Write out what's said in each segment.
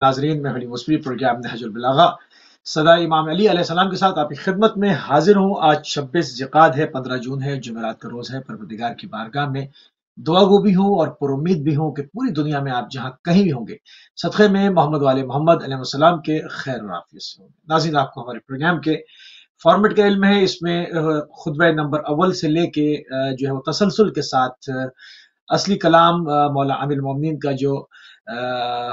ناظرین، میں علی مصبری پروگرام نہج البلاغہ صدا امام علی علیہ السلام کے ساتھ آپ کی خدمت میں حاضر ہوں۔ آج 26 ذوالقعدہ ہے، 15 جون ہے، جمعرات کا روز ہے۔ پروردگار کی بارگاہ میں دعا گو بھی ہوں اور پر امید بھی ہوں کہ پوری دنیا میں آپ جہاں کہیں بھی ہوں گے، صدقے میں محمد والے محمد علیہ السلام کے خیر و عافیت سے ہوں گے۔ ناظرین، آپ کو ہمارے پروگرام کے فارمیٹ کا علم ہے، اس میں خطبہ نمبر اول سے لے کے جو ہے وہ تسلسل کے ساتھ اصلی کلام مولا امیر المومنین کا جو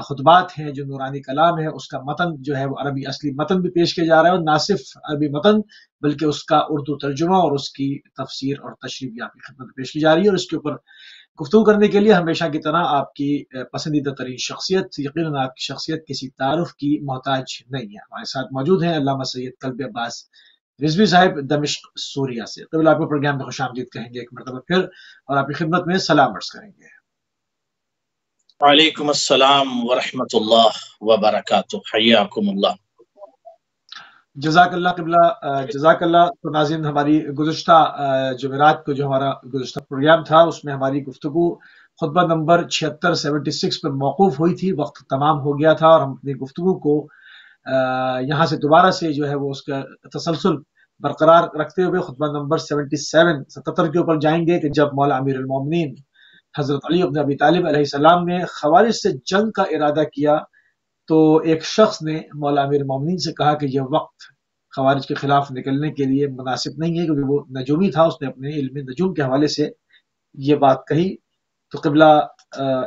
خطبات ہیں، جو نورانی کلام ہے، اس کا متن جو ہے وہ عربی اصلی متن بھی پیش کیا جا رہا ہے، اور نہ صرف عربی متن بلکہ اس کا اردو ترجمہ اور اس کی تفسیر اور تشریح بھی آپ کی خدمت میں پیش کی جا رہی ہے۔ اور اس کے اوپر گفتگو کرنے کے لیے ہمیشہ کی طرح آپ کی پسندیدہ ترین شخصیت، یقیناً آپ کی شخصیت کسی تعارف کی محتاج نہیں ہے، ہمارے ساتھ موجود ہیں علامہ سید قلبی عباس رضوی صاحب دمشق سوریہ سے۔ قبل آپ کو پروگرام میں خوش آمدید کہیں گے ایک مرتبہ پھر، اور آپ کی خدمت میں سلام عرض کریں گے۔ وعلیکم السلام ورحمۃ اللہ وبرکاتہ، حیاکم اللہ۔ جزاک اللہ قبلہ، جزاک اللہ۔ تو ناظرین، ہماری گزشتہ جمعرات کو جو ہمارا گزشتہ پروگرام تھا، اس میں ہماری گفتگو خطبہ نمبر 76 پر موقوف ہوئی تھی۔ وقت تمام ہو گیا تھا اور ہم اپنی گفتگو کو یہاں سے دوبارہ سے جو ہے وہ اس کا تسلسل برقرار رکھتے ہوئے خطبہ نمبر 77 کے اوپر جائیں گے، کہ جب مولا امیر المومنین حضرت علی بن ابی طالب علیہ السلام نے خوارج سے جنگ کا ارادہ کیا، تو ایک شخص نے مولا امیر المومنین سے کہا کہ یہ وقت خوارج کے خلاف نکلنے کے لیے مناسب نہیں ہے، کیونکہ وہ نجومی تھا، اس نے اپنے علم نجوم کے حوالے سے یہ بات کہی۔ تو قبلہ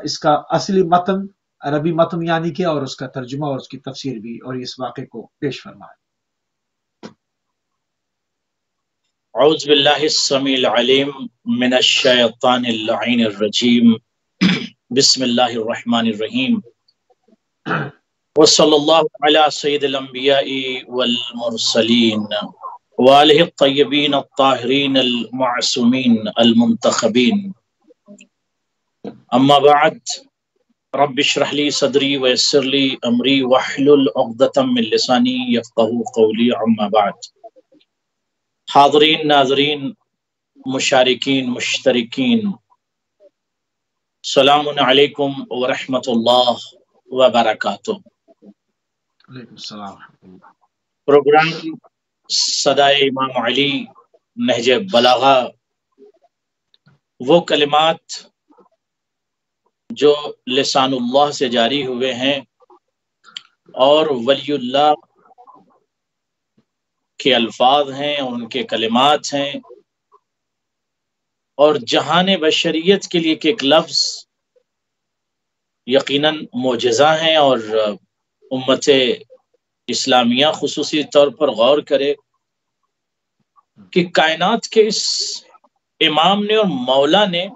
اس کا اصلی متن، عربی متن یعنی کہ، اور اس کا ترجمہ اور اس کی تفسیر بھی، اور اس واقعے کو پیش فرمائے۔ اعوذ باللہ السمیع العلیم من الشیطان اللعین الرجیم، بسم اللہ الرحمن الرحیم، وصلی اللہ علی سید الانبیاء والمرسلین وآلہ الطیبین الطاہرین المعصومین المنتخبین، اما بعد، رب اشرح لی صدری ویسر لی امری واحلل عقدۃ من لسانی یفقہوا قولی، اما بعد۔ حاضرین، ناظرین، مشارکین، مشترکین، السلام علیکم ورحمۃ اللہ وبرکاتہ۔ علیکم السلام ورحمۃ اللہ۔ پروگرام صدائے امام علی نہج بلاغہ، وہ کلمات جو لسان اللہ سے جاری ہوئے ہیں اور ولی اللہ کے الفاظ ہیں، ان کے کلمات ہیں، اور جہان بشریت کے لیے ایک لفظ یقیناً معجزہ ہیں، اور امت اسلامیہ خصوصی طور پر غور کرے کہ کائنات کے اس امام نے اور مولا نے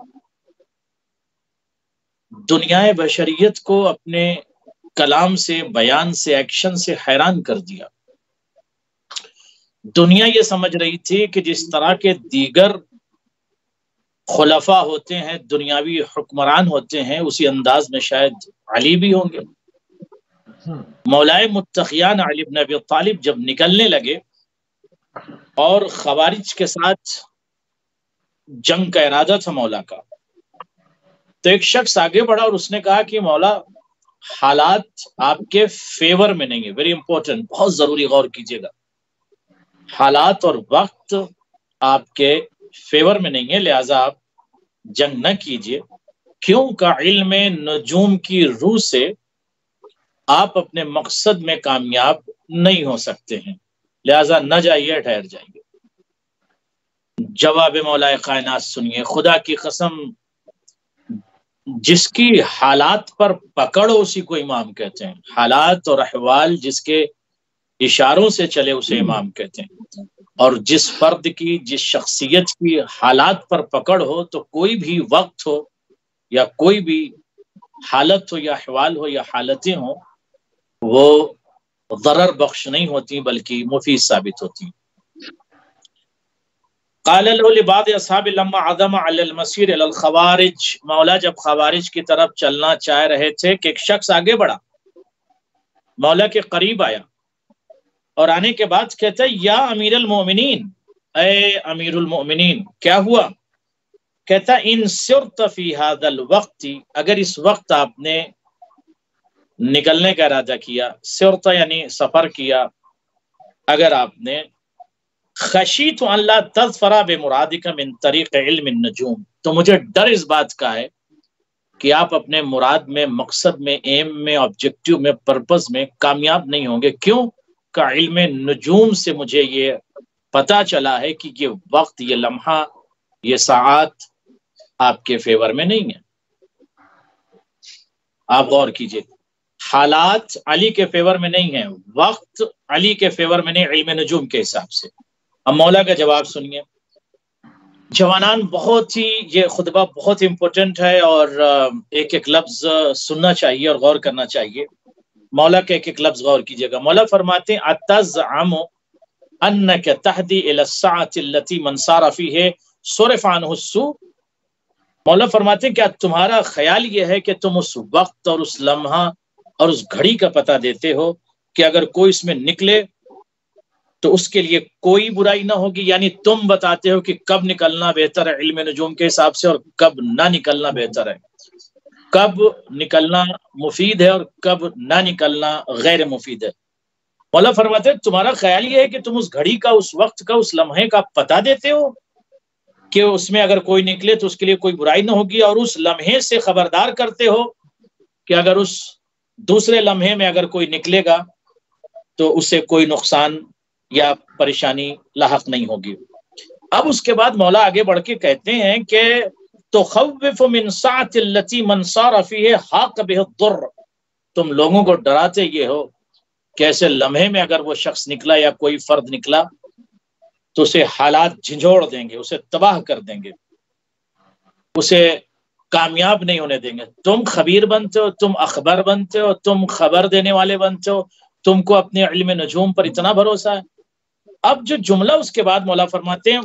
دنیا بشریت کو اپنے کلام سے، بیان سے، ایکشن سے حیران کر دیا۔ دنیا یہ سمجھ رہی تھی کہ جس طرح کے دیگر خلفاء ہوتے ہیں، دنیاوی حکمران ہوتے ہیں، اسی انداز میں شاید علی بھی ہوں گے۔ مولائے متقیان علی بن ابی طالب جب نکلنے لگے اور خوارج کے ساتھ جنگ کا ارادہ تھا مولا کا، تو ایک شخص آگے بڑھا اور اس نے کہا کہ مولا، حالات آپ کے فیور میں نہیں ہے۔ ویری امپورٹنٹ، بہت ضروری، غور کیجیے گا۔ حالات اور وقت آپ کے فیور میں نہیں ہے، لہٰذا آپ جنگ نہ کیجیے، کیوں کا علم نجوم کی روح سے آپ اپنے مقصد میں کامیاب نہیں ہو سکتے ہیں، لہٰذا نہ جائیے، ٹھہر جائیے۔ جواب مولا کائنات سنیے، خدا کی قسم، جس کی حالات پر پکڑ ہو اسی کو امام کہتے ہیں، حالات اور احوال جس کے اشاروں سے چلے اسے امام کہتے ہیں، اور جس فرد کی، جس شخصیت کی حالات پر پکڑ ہو، تو کوئی بھی وقت ہو یا کوئی بھی حالت ہو یا احوال ہو یا حالتیں ہوں، وہ ضرر بخش نہیں ہوتی بلکہ مفید ثابت ہوتی۔ قال له لبعض اصحاب لما عزم على المسير الى الخوارج، مولا جب خوارج کی طرف چلنا چاہ رہے تھے کہ ایک شخص آگے بڑھا، مولا کے قریب آیا، اور آنے کے بعد کہتا ہے یا امیر المومنین، اے امیر المومنین، کیا ہوا؟ کہتا ان سرت فی هذا الوقت، اگر اس وقت آپ نے نکلنے کا ارادہ کیا، سرتا یعنی سفر کیا، اگر آپ نے خشیت ان لا تظفر بمرادک من طریق علم النجوم، تو مجھے ڈر اس بات کا ہے کہ آپ اپنے مراد میں، مقصد میں، ایم میں، آبجیکٹو میں، پرپز میں کامیاب نہیں ہوں گے۔ کیوں؟ کہ علم نجوم سے مجھے یہ پتا چلا ہے کہ یہ وقت، یہ لمحہ، یہ ساعات آپ کے فیور میں نہیں ہے۔ آپ غور کیجئے، حالات علی کے فیور میں نہیں ہیں، وقت علی کے فیور میں نہیں، علم نجوم کے حساب سے۔ اب مولا کا جواب سنیے۔ جوانان، بہت ہی یہ خطبہ بہت امپورٹنٹ ہے، اور ایک ایک لفظ سننا چاہیے اور غور کرنا چاہیے۔ مولا کا ایک ایک لفظ غور کیجیے گا۔ مولا فرماتے ہیں اتزعم انک تہدی الی الساعة التي من صار فیہ صرف عنہ السوء۔ مولا فرماتے ہیں کیا تمہارا خیال یہ ہے کہ تم اس وقت اور اس لمحہ اور اس گھڑی کا پتہ دیتے ہو کہ اگر کوئی اس میں نکلے تو اس کے لیے کوئی برائی نہ ہوگی؟ یعنی تم بتاتے ہو کہ کب نکلنا بہتر ہے علم نجوم کے حساب سے، اور کب نہ نکلنا بہتر ہے، کب نکلنا مفید ہے اور کب نہ نکلنا غیر مفید ہے۔ مولا فرماتے ہیں تمہارا خیال یہ ہے کہ تم اس گھڑی کا، اس وقت کا، اس لمحے کا پتہ دیتے ہو کہ اس میں اگر کوئی نکلے تو اس کے لیے کوئی برائی نہ ہوگی، اور اس لمحے سے خبردار کرتے ہو کہ اگر اس دوسرے لمحے میں اگر کوئی نکلے گا تو اسے کوئی نقصان یا پریشانی لاحق نہیں ہوگی۔ اب اس کے بعد مولا آگے بڑھ کے کہتے ہیں کہ تخوف من ساعۃ التي من صار فیہ حاق بہ الضر، تم لوگوں کو ڈراتے یہ ہو کہ ایسے لمحے میں اگر وہ شخص نکلا یا کوئی فرد نکلا تو اسے حالات جھنجھوڑ دیں گے، اسے تباہ کر دیں گے، اسے کامیاب نہیں ہونے دیں گے۔ تم خبیر بنتے ہو، تم اخبار بنتے ہو، تم خبر دینے والے بنتے ہو، تم کو اپنے علم نجوم پر اتنا بھروسہ ہے۔ اب جو جملہ اس کے بعد مولا فرماتے ہیں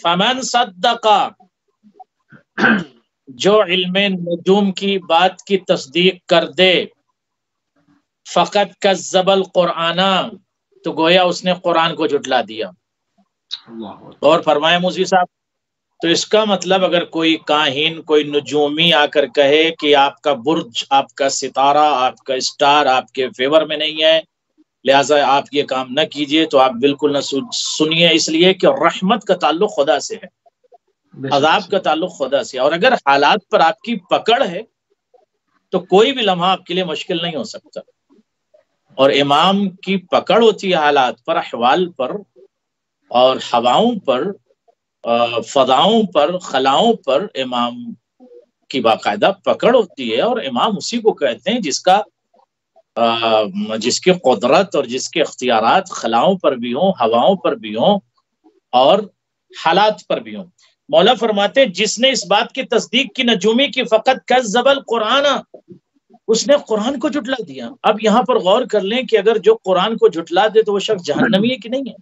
فمن صدقا، جو علم نجوم کی بات کی تصدیق کر دے، فقط کذب القرآن، تو گویا اس نے قرآن کو جھٹلا دیا۔ اور فرمایا موسی صاحب، تو اس کا مطلب اگر کوئی کاہن، کوئی نجومی آ کر کہے کہ آپ کا برج، آپ کا ستارہ، آپ کا اسٹار آپ کے فیور میں نہیں ہے، لہٰذا آپ یہ کام نہ کیجئے، تو آپ بالکل نہ سنیے، اس لیے کہ رحمت کا تعلق خدا سے ہے، عذاب کا تعلق خدا سے ہے، اور اگر حالات پر آپ کی پکڑ ہے تو کوئی بھی لمحہ آپ کے لیے مشکل نہیں ہو سکتا۔ اور امام کی پکڑ ہوتی ہے حالات پر، احوال پر، اور ہواؤں پر، فضاؤں پر، خلاؤں پر امام کی باقاعدہ پکڑ ہوتی ہے، اور امام اسی کو کہتے ہیں جس کی قدرت اور جس کے اختیارات خلاؤں پر بھی ہوں، ہواؤں پر بھی ہوں، اور حالات پر بھی ہوں۔ مولا فرماتے ہیں جس نے اس بات کی تصدیق کی نجومی کی، فقط کذب القرآن، اس نے قرآن کو جھٹلا دیا۔ اب یہاں پر غور کر لیں کہ اگر جو قرآن کو جھٹلا دے تو وہ شخص جہنمی ہے کہ نہیں ہے؟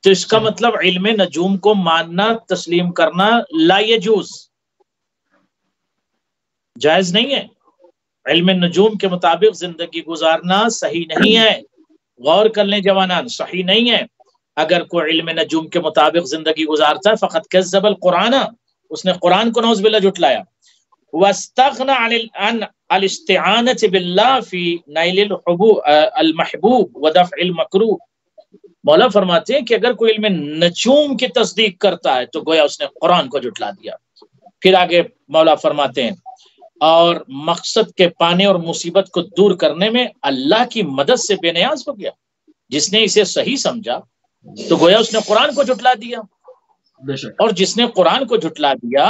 تو اس کا مطلب علم نجوم کو ماننا، تسلیم کرنا لا یجوز، جائز نہیں ہے۔ علم نجوم کے مطابق زندگی گزارنا صحیح نہیں ہے۔ غور کر لیں جوانان، صحیح نہیں ہے۔ اگر کوئی علم نجوم کے مطابق زندگی گزارتا ہے، فقط کذب القرآن، اس نے قرآن کو نعوذ باللہ جھٹلایا۔ واستغنى عن الاستعانة بالله في نيل المحبوب ودفع المكروه۔ مولا فرماتے ہیں کہ اگر کوئی علم نجوم کی تصدیق کرتا ہے تو گویا اس نے قرآن کو جھٹلا دیا۔ پھر آگے مولا فرماتے ہیں اور مقصد کے پانے اور مصیبت کو دور کرنے میں اللہ کی مدد سے بے نیاز ہو گیا۔ جس نے اسے صحیح سمجھا تو گویا اس نے قرآن کو جھٹلا دیا، اور جس نے قرآن کو جھٹلا دیا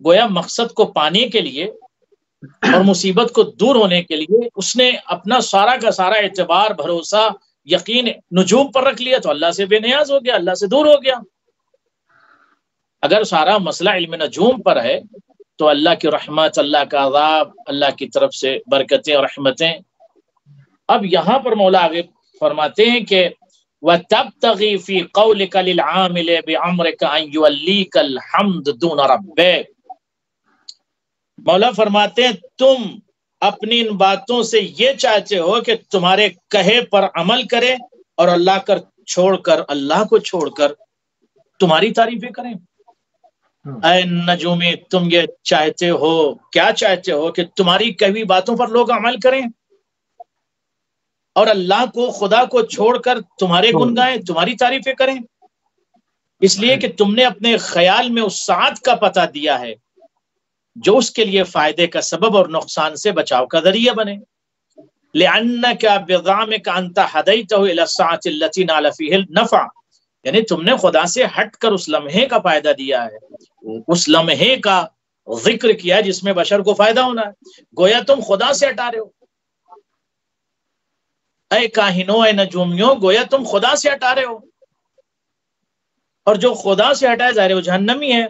گویا مقصد کو پانے کے لیے اور مصیبت کو دور ہونے کے لیے اس نے اپنا سارا کا سارا اعتبار، بھروسہ، یقین نجوم پر رکھ لیا، تو اللہ سے بے نیاز ہو گیا، اللہ سے دور ہو گیا۔ اگر سارا مسئلہ علم نجوم پر ہے تو اللہ کی رحمت، اللہ کا عذاب، اللہ کی طرف سے برکتیں اور رحمتیں۔ اب یہاں پر مولا آگے فرماتے ہیں کہ وَتَبْتَغِي فِي قَوْلِكَ لِلْعَامِلِ بِعَمْرِكَ أَنْ يُوَلِّيكَ الْحَمْدُ دُونَ رَبِّكَ۔ مولا فرماتے ہیں تم اپنی ان باتوں سے یہ چاہتے ہو کہ تمہارے کہے پر عمل کرے اور اللہ کو چھوڑ کر تمہاری تعریفیں کریں۔ اے نجومی تم یہ چاہتے ہو، کیا چاہتے ہو کہ تمہاری کہی باتوں پر لوگ عمل کریں اور اللہ کو، خدا کو چھوڑ کر تمہارے گن گائیں، تمہاری تعریفیں کریں؟ اس لیے کہ تم نے اپنے خیال میں اس ساعت کا پتہ دیا ہے جو اس کے لیے فائدے کا سبب اور نقصان سے بچاؤ کا ذریعہ بنے۔ لِأَنَّكَ بِضَعْمِكَ أَنْتَ هَدَيْتَهُ إِلَى السَّاعَةِ الَّتِي نَالَ فِيهِ النَّفْعَ، یعنی تم نے خدا سے ہٹ کر اس لمحے کا فائدہ دیا ہے، اس لمحے کا ذکر کیا جس میں بشر کو فائدہ ہونا ہے، گویا تم خدا سے ہٹا رہے ہو۔ اے کاہنوں، اے نجومیوں، گویا تم خدا سے ہٹا رہے ہو، اور جو خدا سے ہٹائے ظاہر وہ جہنمی ہے۔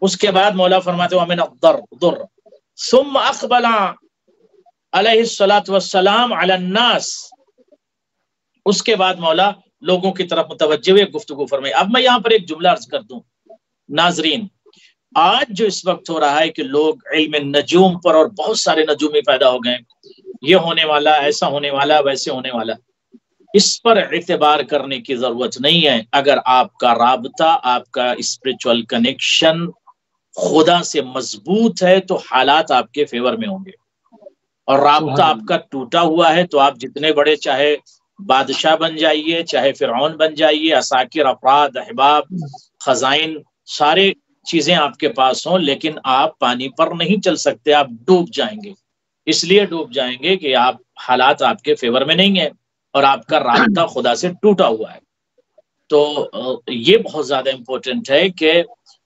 اس کے بعد مولا فرماتے وَمِنَ الضُّرِّ ثُمَّ أَقْبَلَ علیہ الصلاۃ والسلام علی الناس، اس کے بعد مولا لوگوں کی طرف متوجہ ہوئے، گفتگو فرمائی۔ اب میں یہاں پر ایک جملہ عرض کر دوں ناظرین، آج جو اس وقت ہو رہا ہے کہ لوگ علم نجوم پر، اور بہت سارے نجومی پیدا ہو گئے، یہ ہونے والا، ایسا ہونے والا، ویسے ہونے والا، اس پر اعتبار کرنے کی ضرورت نہیں ہے۔ اگر آپ کا رابطہ، آپ کا اسپرچول کنیکشن خدا سے مضبوط ہے تو حالات آپ کے فیور میں ہوں گے، اور رابطہ آپ کا ٹوٹا ہوا ہے تو آپ جتنے بڑے چاہے بادشاہ بن جائیے، چاہے فرعون بن جائیے، عساکر، افراد، احباب، خزائن، سارے چیزیں آپ کے پاس ہوں، لیکن آپ پانی پر نہیں چل سکتے، آپ ڈوب جائیں گے۔ اس لیے ڈوب جائیں گے کہ آپ، حالات آپ کے فیور میں نہیں ہیں اور آپ کا رابطہ خدا سے ٹوٹا ہوا ہے۔ تو یہ بہت زیادہ امپورٹنٹ ہے کہ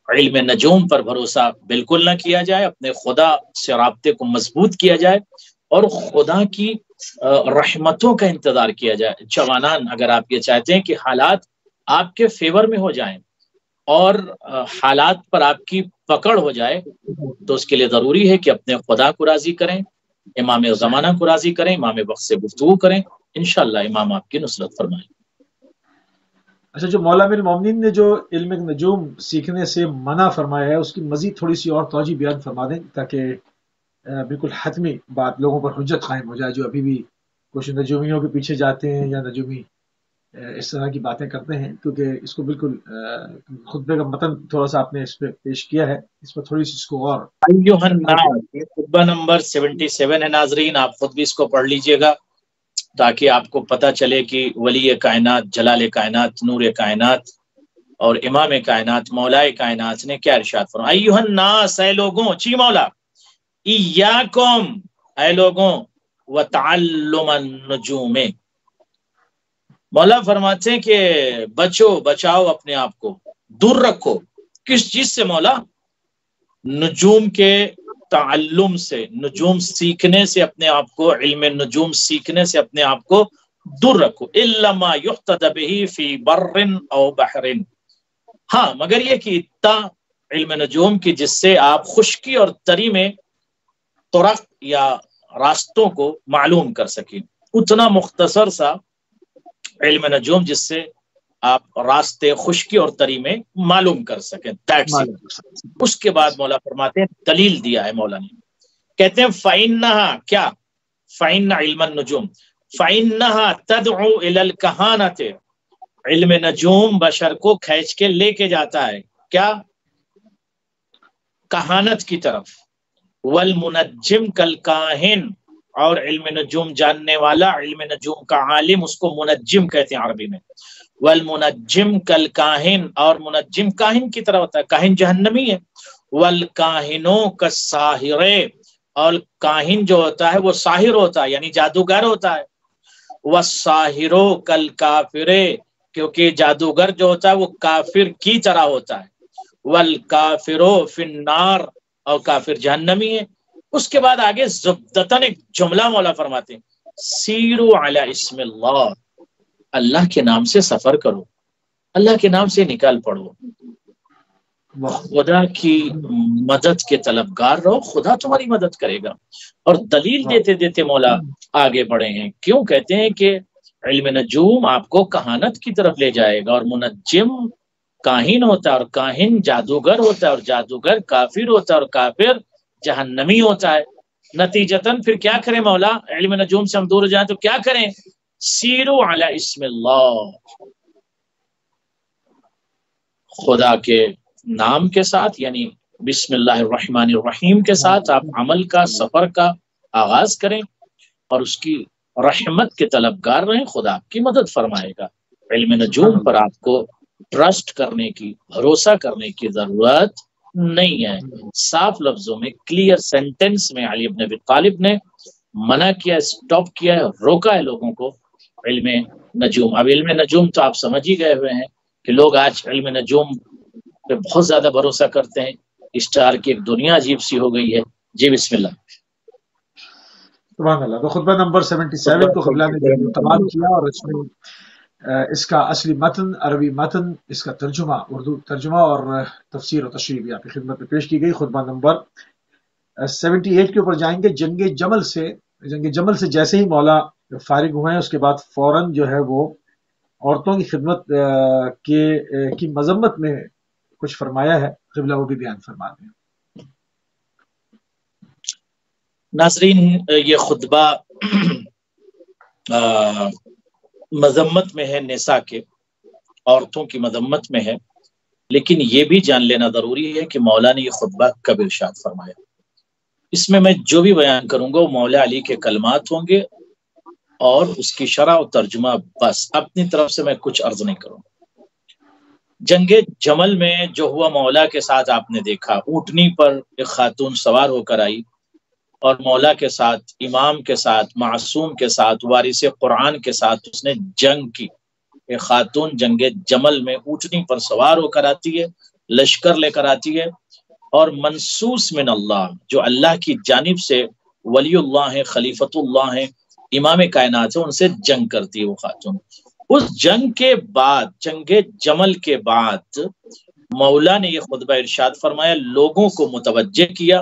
علم نجوم پر بھروسہ بالکل نہ کیا جائے، اپنے خدا سے رابطے کو مضبوط کیا جائے اور خدا کی رحمتوں کا انتظار کیا جائے۔ جوانان، اگر آپ یہ چاہتے ہیں کہ حالات آپ کے فیور میں ہو جائیں اور حالات پر آپ کی پکڑ ہو جائے، تو اس کے لیے ضروری ہے کہ اپنے خدا کو راضی کریں، امام زمانہ کو راضی کریں، امام وقت سے گفتگو کریں، انشاءاللہ امام آپ کی نصرت فرمائیں۔ اچھا، جو مولا امیر المومنین نے جو علم نجوم سیکھنے سے منع فرمایا ہے، اس کی مزید تھوڑی سی اور توجہ بیان فرما دیں تاکہ بالکل حتمی بات لوگوں پر حجت قائم ہو جائے، جو ابھی بھی کچھ نجومیوں کے پیچھے جاتے ہیں یا نجومی اس طرح کی باتیں کرتے ہیں، کیونکہ اس کو بالکل خطبے کا متن تھوڑا سا آپ نے اس پہ پیش کیا ہے، اس پر تھوڑی سی اس کو اور ایھا الناس، یہ خطبہ نمبر 77 ہے ناظرین، آپ خود بھی اس کو پڑھ لیجئے گا تاکہ آپ کو پتہ چلے کہ ولی کائنات، جلال کائنات، نور کائنات اور امام کائنات، مولا کائنات نے کیا ارشاد فرمایا۔ ایھا الناس، اے لوگوں، چی مولا، ایاکم، اے لوگوں، وتعلم النجوم، مولا فرماتے ہیں کہ بچاؤ اپنے آپ کو، دور رکھو، کس چیز سے مولا؟ نجوم کے تعلم سے، نجوم سیکھنے سے اپنے آپ کو، علم نجوم سیکھنے سے اپنے آپ کو دور رکھو۔ الا ما یقتدی بہ فی بر او بحر، ہاں مگر یہ کہ اتنا علم نجوم کی جس سے آپ خشکی اور تری میں طرق یا راستوں کو معلوم کر سکیں، اتنا مختصر سا علم نجوم جس سے آپ راستے خشکی اور تری میں معلوم کر سکیں۔ اس کے بعد مولا فرماتے ہیں، دلیل دیا ہے مولا نے، کہتے ہیں فَإِنَّهَا، کیا؟ فَإِنَّ عِلْمَ النُّجُومِ فَإِنَّهَا تَدْعُو إِلَى الْكَهَانَةِ، علم نجوم بشر کو کھینچ کے لے کے جاتا ہے، کیا؟ کہانت کی طرف۔ وَالْمُنَجِّمْ كَالْكَاهِنِ، اور علم نجوم جاننے والا، علم نجوم کا عالم، اس کو منجم کہتے ہیں عربی میں۔ والمنجم کالکاہن، اور منجم کاہن کی طرح ہوتا ہے، کاہن جہنمی ہے۔ والکاہنوں کالساحر، اور کاہن جو ہوتا ہے وہ ساحر ہوتا ہے، یعنی جادوگر ہوتا ہے۔ والساحروں کالکافر، کیونکہ جادوگر جو ہوتا ہے وہ کافر کی طرح ہوتا ہے۔ والکافروں فی النار، اور کافر جہنمی ہے۔ اس کے بعد آگے زبدتاً ایک جملہ مولا فرماتے ہیں، سیرو علی اسم اللہ، اللہ کے نام سے سفر کرو، اللہ کے نام سے نکال پڑو، خدا کی مدد کے طلبگار رہو، خدا تمہاری مدد کرے گا۔ اور دلیل دیتے دیتے مولا آگے بڑھے ہیں، کیوں کہتے ہیں کہ علم نجوم آپ کو کہانت کی طرف لے جائے گا، اور منجم کاہن ہوتا ہے، اور کاہن جادوگر ہوتا ہے، اور جادوگر کافر ہوتا ہے، اور کافر جہنمی ہوتا ہے۔ نتیجتاً پھر کیا کریں مولا؟ علم نجوم سے ہم دور ہو جائیں تو کیا کریں؟ سیرو علی اسم اللہ، خدا کے نام کے ساتھ یعنی بسم اللہ الرحمن الرحیم کے ساتھ آپ عمل کا سفر کا آغاز کریں اور اس کی رحمت کے طلبگار رہیں، خدا آپ کی مدد فرمائے گا۔ علم نجوم پر آپ کو ٹرسٹ کرنے کی، بھروسہ کرنے کی ضرورت نہیں ہے۔ صاف لفظوں میں، کلیئر سینٹنس میں علی بن ابی طالب نے منع کیا، اسٹاپ کیا ہے، روکا ہے لوگوں کو علم نجوم۔ اب علم نجوم تو آپ سمجھ ہی گئے ہوئے ہیں کہ لوگ آج علم نجوم پہ بہت زیادہ بھروسہ کرتے ہیں، اسٹار کی ایک دنیا عجیب سی ہو گئی ہے۔ جی بسم اللہ۔ سبحان اللہ۔ تو خطبہ نمبر 77 کو قبلہ نے جب تمام کیا اور اس میں اس کا اصلی متن، عربی متن، اس کا ترجمہ، اردو ترجمہ اور تفسیر و تشریح بھی آپ کی خدمت میں پیش کی گئی۔ خطبہ نمبر 78 کے اوپر جائیں گے۔ جنگ جمل سے جیسے ہی مولا فارغ ہوئے ہیں، اس کے بعد فوراً جو ہے وہ عورتوں کی خدمت کی مذمت میں کچھ فرمایا ہے، قبلہ وہ بھی بیان فرما دیں۔ ناظرین، یہ خطبہ مذمت میں ہے، نساء کے، عورتوں کی مذمت میں ہے، لیکن یہ بھی جان لینا ضروری ہے کہ مولا نے یہ خطبہ کب ارشاد فرمایا۔ اس میں جو بھی بیان کروں گا وہ مولا علی کے کلمات ہوں گے اور اس کی شرح و ترجمہ، بس اپنی طرف سے میں کچھ عرض نہیں کروں۔ جنگ جمل میں جو ہوا مولا کے ساتھ آپ نے دیکھا، اونٹنی پر ایک خاتون سوار ہو کر آئی اور مولا کے ساتھ، امام کے ساتھ، معصوم کے ساتھ، وارث قرآن کے ساتھ اس نے جنگ کی۔ ایک خاتون جنگ جمل میں اونٹنی پر سوار ہو کر آتی ہے، لشکر لے کر آتی ہے، اور منصوص من اللہ، جو اللہ کی جانب سے ولی اللہ ہیں، خلیفت اللہ ہیں، امام کائنات ہیں، ان سے جنگ کرتی ہے وہ خاتون۔ اس جنگ کے بعد، جنگ جمل کے بعد، مولا نے یہ خطبہ ارشاد فرمایا، لوگوں کو متوجہ کیا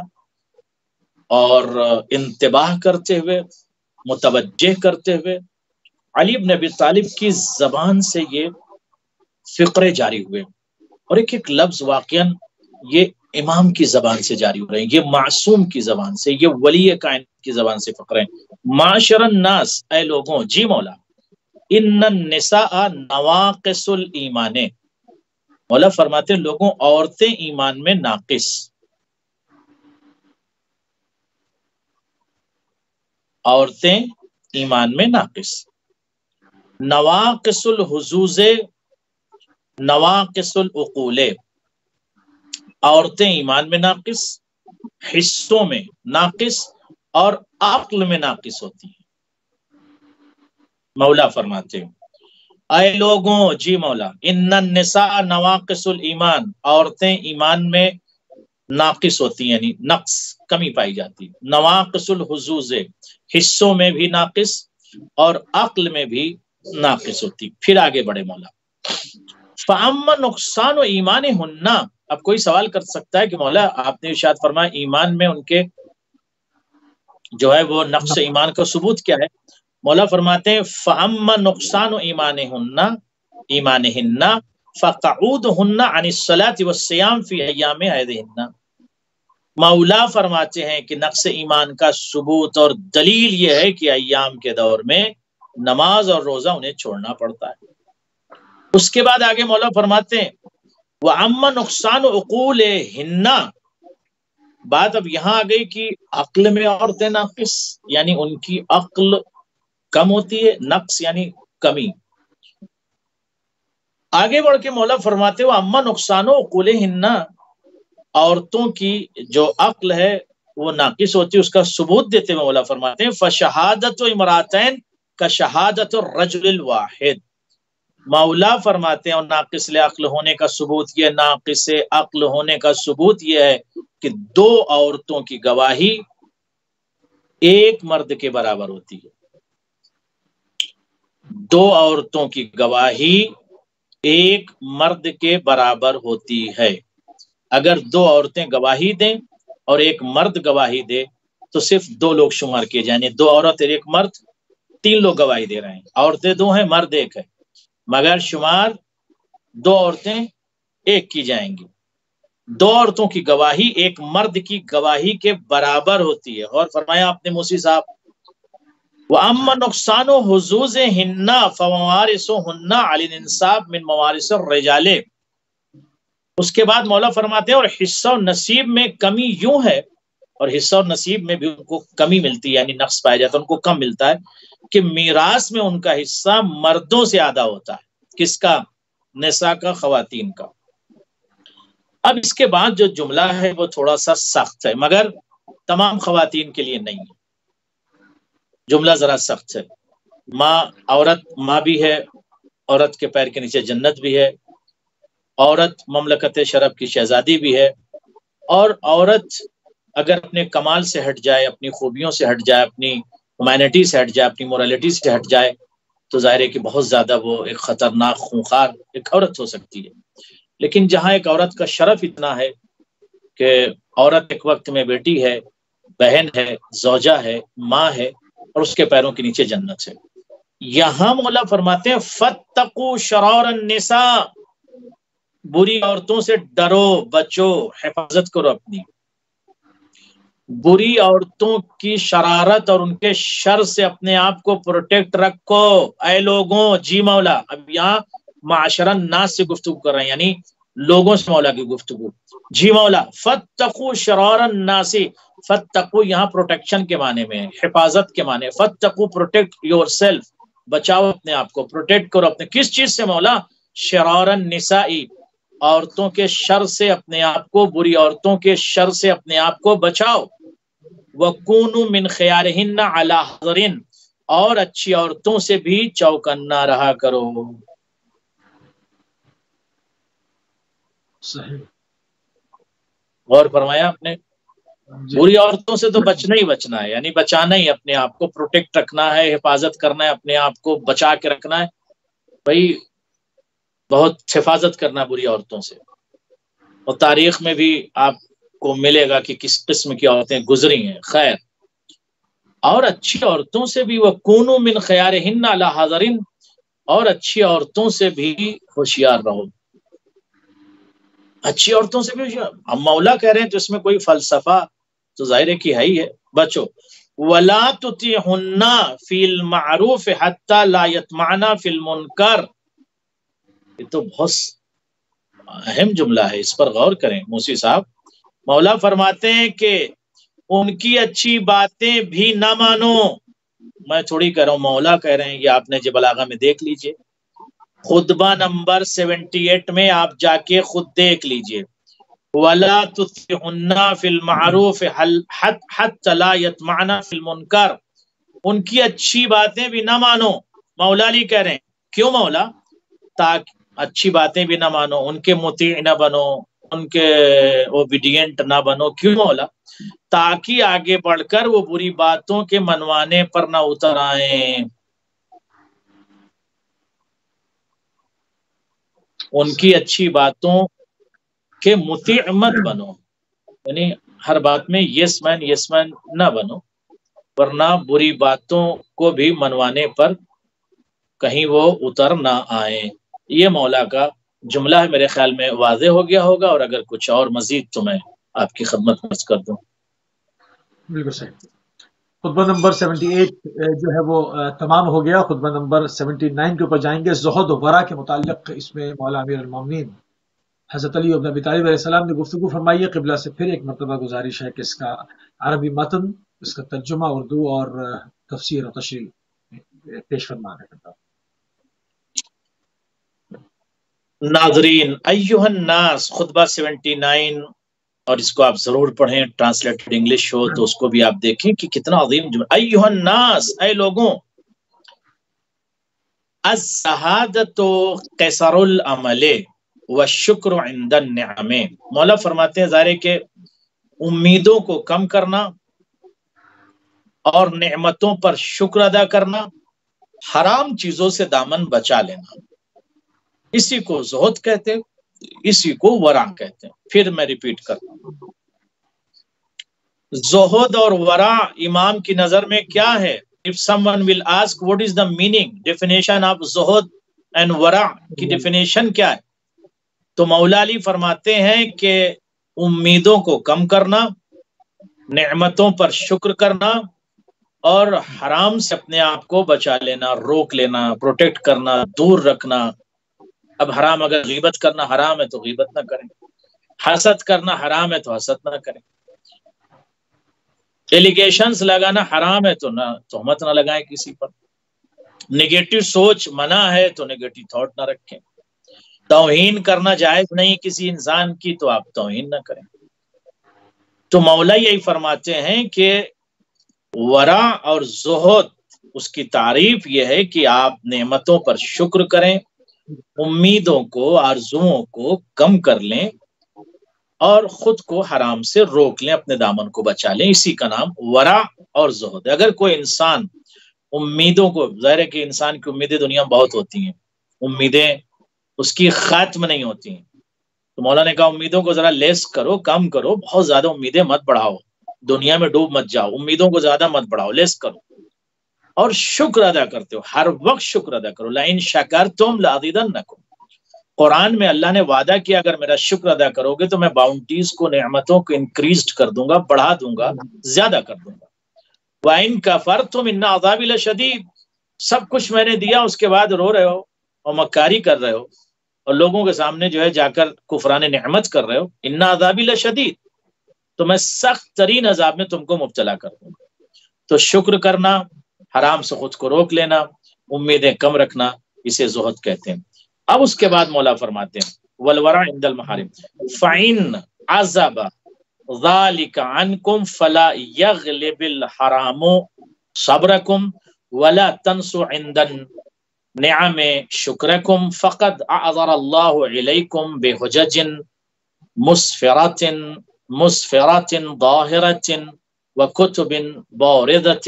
اور انتباہ کرتے ہوئے، متوجہ کرتے ہوئے علی بن ابی طالب کی زبان سے یہ فقرے جاری ہوئے، اور ایک ایک لفظ واقعاً یہ امام کی زبان سے جاری ہو رہے ہیں، یہ معصوم کی زبان سے، یہ ولی کائنات کی زبان سے فقرے ہیں۔ معاشر الناس، اے لوگوں، جی مولا، ان النساء نواقص الایمان، مولا فرماتے ہیں لوگوں، عورتیں ایمان میں ناقص، عورتیں ایمان میں ناقص، نواقص الحظوظ، نواقص العقول، عورتیں ایمان میں ناقص، حصوں میں ناقص اور عقل میں ناقص ہوتی ہیں۔ مولا فرماتے ہیں اے لوگوں، جی مولا، ان النساء نواقص الایمان، عورتیں ایمان میں ناقص ہوتی ہیں، یعنی نقص، کمی پائی جاتی۔ نواقص الحظوظ، حصوں میں بھی ناقص اور عقل میں بھی ناقص ہوتی۔ پھر آگے بڑھے مولا، فَأَمَّا نُقْصَانُ إِيمَانِهُنَّ، اب کوئی سوال کر سکتا ہے کہ مولا آپ نے ارشاد فرمایا ایمان میں ان کے جو ہے وہ نقص ایمان کا ثبوت کیا ہے؟ مولا فرماتے ہیں فَأَمَّا نُقْصَانُ إِيمَانِهِنَّ فَقَعُودُهُنَّ عَنِ الصَّلَاةِ وَالصِّيَامِ فِي أَيَّامِ عِيدِهِنَّ، مولا فرماتے ہیں کہ نقص ایمان کا ثبوت اور دلیل یہ ہے کہ ایام کے دور میں نماز اور روزہ انہیں چھوڑنا پڑتا ہے۔ اس کے بعد آگے مولا فرماتے ہیں وَأَمَّا نُقْصَانُ عُقُولِهِنَّ، بات اب یہاں آ گئی کہ عقل میں عورتیں ناقص، یعنی ان کی عقل کم ہوتی ہے، نقص یعنی کمی۔ آگے بڑھ کے مولا فرماتے ہیں وَأَمَّا نُقْصَانُ عُقُولِهِنَّ، عورتوں کی جو عقل ہے وہ ناقص ہوتی ہے، اس کا ثبوت دیتے ہوئے مولا فرماتے ہیں فَشَهَادَةُ امْرَأَتَيْنِ كَشَهَادَةِ الرَّجُلِ الْوَاحِدِ، مولا فرماتے ہیں اور ناقص عقل ہونے کا ثبوت یہ، ناقص عقل ہونے کا ثبوت یہ ہے کہ دو عورتوں کی گواہی ایک مرد کے برابر ہوتی ہے، دو عورتوں کی گواہی ایک مرد کے برابر ہوتی ہے۔ اگر دو عورتیں گواہی دیں اور ایک مرد گواہی دے تو صرف دو لوگ شمار کیے جائیں، یعنی دو عورت اور ایک مرد، تین لوگ گواہی دے رہے ہیں، عورتیں دو ہیں، مرد ایک ہے، مگر شمار دو عورتیں ایک کی جائیں گی۔ دو عورتوں کی گواہی ایک مرد کی گواہی کے برابر ہوتی ہے۔ اور فرمایا آپ نے موسی صاحب وَأَمَّا نُقْصَانُ حُظُوظِهِنَّ فَمَوَارِثُهُنَّ عَلَى الْإِنْصَابِ مِنْ مَوَارِثِ الرِّجَالِ، اس کے بعد مولا فرماتے ہیں اور حصہ و نصیب میں کمی یوں ہے، اور حصہ اور نصیب میں بھی ان کو کمی ملتی ہے، یعنی نقص پایا جاتا ہے، ان کو کم ملتا ہے کہ میراث میں ان کا حصہ مردوں سے آدھا ہوتا ہے۔ کس کا؟ نساء کا، خواتین کا۔ اب اس کے بعد جو جملہ ہے وہ تھوڑا سا سخت ہے، مگر تمام خواتین کے لیے نہیں ہے، جملہ ذرا سخت ہے۔ ماں، عورت ماں بھی ہے، عورت کے پیر کے نیچے جنت بھی ہے، عورت مملکت شرف کی شہزادی بھی ہے، اور عورت اگر اپنے کمال سے ہٹ جائے، اپنی خوبیوں سے ہٹ جائے، اپنی ہیومینٹی سے ہٹ جائے، اپنی مورالٹی سے ہٹ جائے، تو ظاہر ہے کہ بہت زیادہ وہ ایک خطرناک خونخوار ایک عورت ہو سکتی ہے۔ لیکن جہاں ایک عورت کا شرف اتنا ہے کہ عورت ایک وقت میں بیٹی ہے، بہن ہے، زوجہ ہے، ماں ہے، اور اس کے پیروں کے نیچے جنت ہے۔ یہاں مولا فرماتے ہیں فَاتَّقُوا شَرَارَ النِّسَاء، بری عورتوں سے ڈرو، بچو، حفاظت کرو اپنی۔ بری عورتوں کی شرارت اور ان کے شر سے اپنے آپ کو پروٹیکٹ رکھو اے لوگوں۔ جی مولا، اب یہاں معاشرہ الناس سے گفتگو کر رہے ہیں، یعنی لوگوں سے مولا کی گفتگو۔ جی مولا، فَاتَّقُوا شَرَارَ النَّاسِ، فَاتَّقُوا یہاں پروٹیکشن کے معنی میں، حفاظت کے معنی، فَاتَّقُوا پروٹیکٹ یور سیلف، بچاؤ اپنے آپ کو، پروٹیکٹ کرو اپنے۔ کس چیز سے مولا؟ شرار النساء، عورتوں کے شر سے اپنے آپ کو، بری عورتوں کے شر سے اپنے آپ کو بچاؤ۔ وَكُونُوا مِنْ خِيَارِهِنَّ عَلَى حَذَرٍ، اور اچھی عورتوں سے بھی چوکنا رہا کرو۔ صحیح، غور فرمایا آپ نے؟ جی بری عورتوں سے تو بچنا ہی بچنا ہے، یعنی بچانا ہی، اپنے آپ کو پروٹیکٹ رکھنا ہے، حفاظت کرنا ہے، اپنے آپ کو بچا کے رکھنا ہے، بھائی بہت حفاظت کرنا بری عورتوں سے۔ اور تاریخ میں بھی آپ کو ملے گا کہ کس قسم کی عورتیں گزری ہیں۔ خیر، اور اچھی عورتوں سے بھی وَكُونُوا مِنْ خِيَارِهِنَّ عَلَى حَذَرٍ، اور اچھی عورتوں سے بھی ہوشیار رہو، اچھی عورتوں سے بھی ہوشیار۔ ہم مولا کہہ رہے ہیں تو اس میں کوئی فلسفہ تو ظاہر ہے کہ ہے ہی ہے۔ بچو، وَلَا تُطِعْهُنَّ فِي الْمَعْرُوفِ حَتَّى لَا يَطْمَعْنَ فِي الْمُنْكَرِ، یہ تو بہت اہم جملہ ہے، اس پر غور کریں موسی صاحب۔ مولا فرماتے ہیں کہ ان کی اچھی باتیں بھی نہ مانو۔ میں تھوڑی کہہ رہا ہوں، مولا کہہ رہے ہیں، یہ آپ نے بلاغہ میں دیکھ لیجئے، خطبہ نمبر 78 میں آپ جا کے خود دیکھ لیجئے۔ وَلَا تُطِعْهُنَّ فِي الْمَعْرُوفِ حَتَّى لَا يَطْمَعْنَ فِي الْمُنْكَرِ، ان کی اچھی باتیں بھی نہ مانو۔ مولا علی کہہ رہے ہیں، کیوں مولا؟ تاکہ اچھی باتیں بھی نہ مانو، ان کے مطیع نہ بنو، ان کے اوبیڈینٹ نہ بنو۔ کیوں مولا؟ تاکہ آگے بڑھ کر وہ بری باتوں کے منوانے پر نہ اتر آئیں، ان کی اچھی باتوں کے مطیع مت بنو، یعنی ہر بات میں یس مین نہ بنو، ورنہ بری باتوں کو بھی منوانے پر کہیں وہ اتر نہ آئیں۔ یہ مولا کا جملہ ہے، میرے خیال میں واضح ہو گیا ہوگا، اور اگر کچھ اور مزید تو میں آپ کی خدمت میں عرض کر دوں۔ بالکل صحیح۔ خطبہ نمبر 78 جو ہے وہ تمام ہو گیا۔ خطبہ نمبر 79 کے اوپر جائیں گے۔ زہد و ورع کے متعلق اس میں مولا امیر المومنین حضرت علی بن ابی طالب علیہ السلام نے گفتگو فرمائی ہے۔ قبلہ سے پھر ایک مرتبہ گزارش ہے کہ اس کا عربی متن، اس کا ترجمہ اردو اور تفسیر و تشریح پیش فرمانے کا۔ ناظرین، ایھا الناس، خطبہ 79، اور اس کو آپ ضرور پڑھیں، ٹرانسلیٹڈ انگلش ہو تو اس کو بھی آپ دیکھیں کہ کتنا عظیم جملہ۔ ایھا الناس، اے لوگوں، الزہادۃ قصر العمل والشکر عند النعم، مولا فرماتے ہیں ظاہر ہے کہ امیدوں کو کم کرنا اور نعمتوں پر شکر ادا کرنا، حرام چیزوں سے دامن بچا لینا، اسی کو زہد کہتے ہیں، اسی کو ورع کہتے ہیں۔ پھر میں ریپیٹ کرتا ہوں، زہد اور ورع امام کی نظر میں کیا ہے؟ If someone will ask what is the meaning, definition of Zuhd and ورع کی ڈیفینیشن کیا ہے، تو مولا علی فرماتے ہیں کہ امیدوں کو کم کرنا، نعمتوں پر شکر کرنا، اور حرام سے اپنے آپ کو بچا لینا، روک لینا، پروٹیکٹ کرنا، دور رکھنا، اب حرام، اگر غیبت کرنا حرام ہے تو غیبت نہ کریں، حسد کرنا حرام ہے تو حسد نہ کریں، ایلیگیشنز لگانا حرام ہے تو نہ تہمت نہ لگائیں کسی پر، نگیٹو سوچ منع ہے تو نگیٹو تھاٹ نہ رکھیں، توہین کرنا جائز نہیں کسی انسان کی تو آپ توہین نہ کریں۔ تو مولا یہی فرماتے ہیں کہ ورع اور زہد، اس کی تعریف یہ ہے کہ آپ نعمتوں پر شکر کریں، امیدوں کو آرزوؤں کو کم کر لیں اور خود کو حرام سے روک لیں، اپنے دامن کو بچا لیں، اسی کا نام ورع اور زہد ہے۔ اگر کوئی انسان امیدوں کو، ظاہر ہے کہ انسان کی امیدیں دنیا میں بہت ہوتی ہیں، امیدیں اس کی ختم نہیں ہوتی ہیں، تو مولا نے کہا امیدوں کو ذرا لیس کرو، کم کرو، بہت زیادہ امیدیں مت بڑھاؤ، دنیا میں ڈوب مت جاؤ، امیدوں کو زیادہ مت بڑھاؤ، لیس کرو، اور شکر ادا کرتے ہو، ہر وقت شکر ادا کرو، لئن شکرتم لازیدنکم، قرآن میں اللہ نے وعدہ کیا اگر میرا شکر ادا کرو گے تو میں باؤنٹیز کو، نعمتوں کو انکریزڈ کر دوں گا، بڑھا دوں گا، زیادہ کر دوں گا۔ وَإِن كَفَرْتُمْ إِنَّ عَذَابِي لَشَدِيدٌ، سب کچھ میں نے دیا، اس کے بعد رو رہے ہو اور مکاری کر رہے ہو اور لوگوں کے سامنے جو ہے جا کر کفران نعمت کر رہے ہو، إِنَّ عَذَابِي لَشَدِيدٌ، تو میں سخت ترین عذاب میں تم کو مبتلا کر دوں گا۔ تو شکر کرنا، حرام سے خود کو روک لینا، امیدیں کم رکھنا، اسے زہد کہتے ہیں۔ اب اس کے بعد مولا فرماتے ہیں والورع عند المحارم فَإِنْ عَزَبَ ذَلِكَ عَنْكُمْ فَلَا يَغْلِبِ الْحَرَامُ صَبْرَكُمْ وَلَا تَنْسُ عِنْدَ النِّعَمِ شُكْرَكُمْ فَقَدْ أَعْذَرَ اللَّهُ إِلَيْكُمْ بِحُجَجٍ مُسْفِرَةٍ ظَاهِرَةٍ وَكُتُبٍ بَارِدَةٍ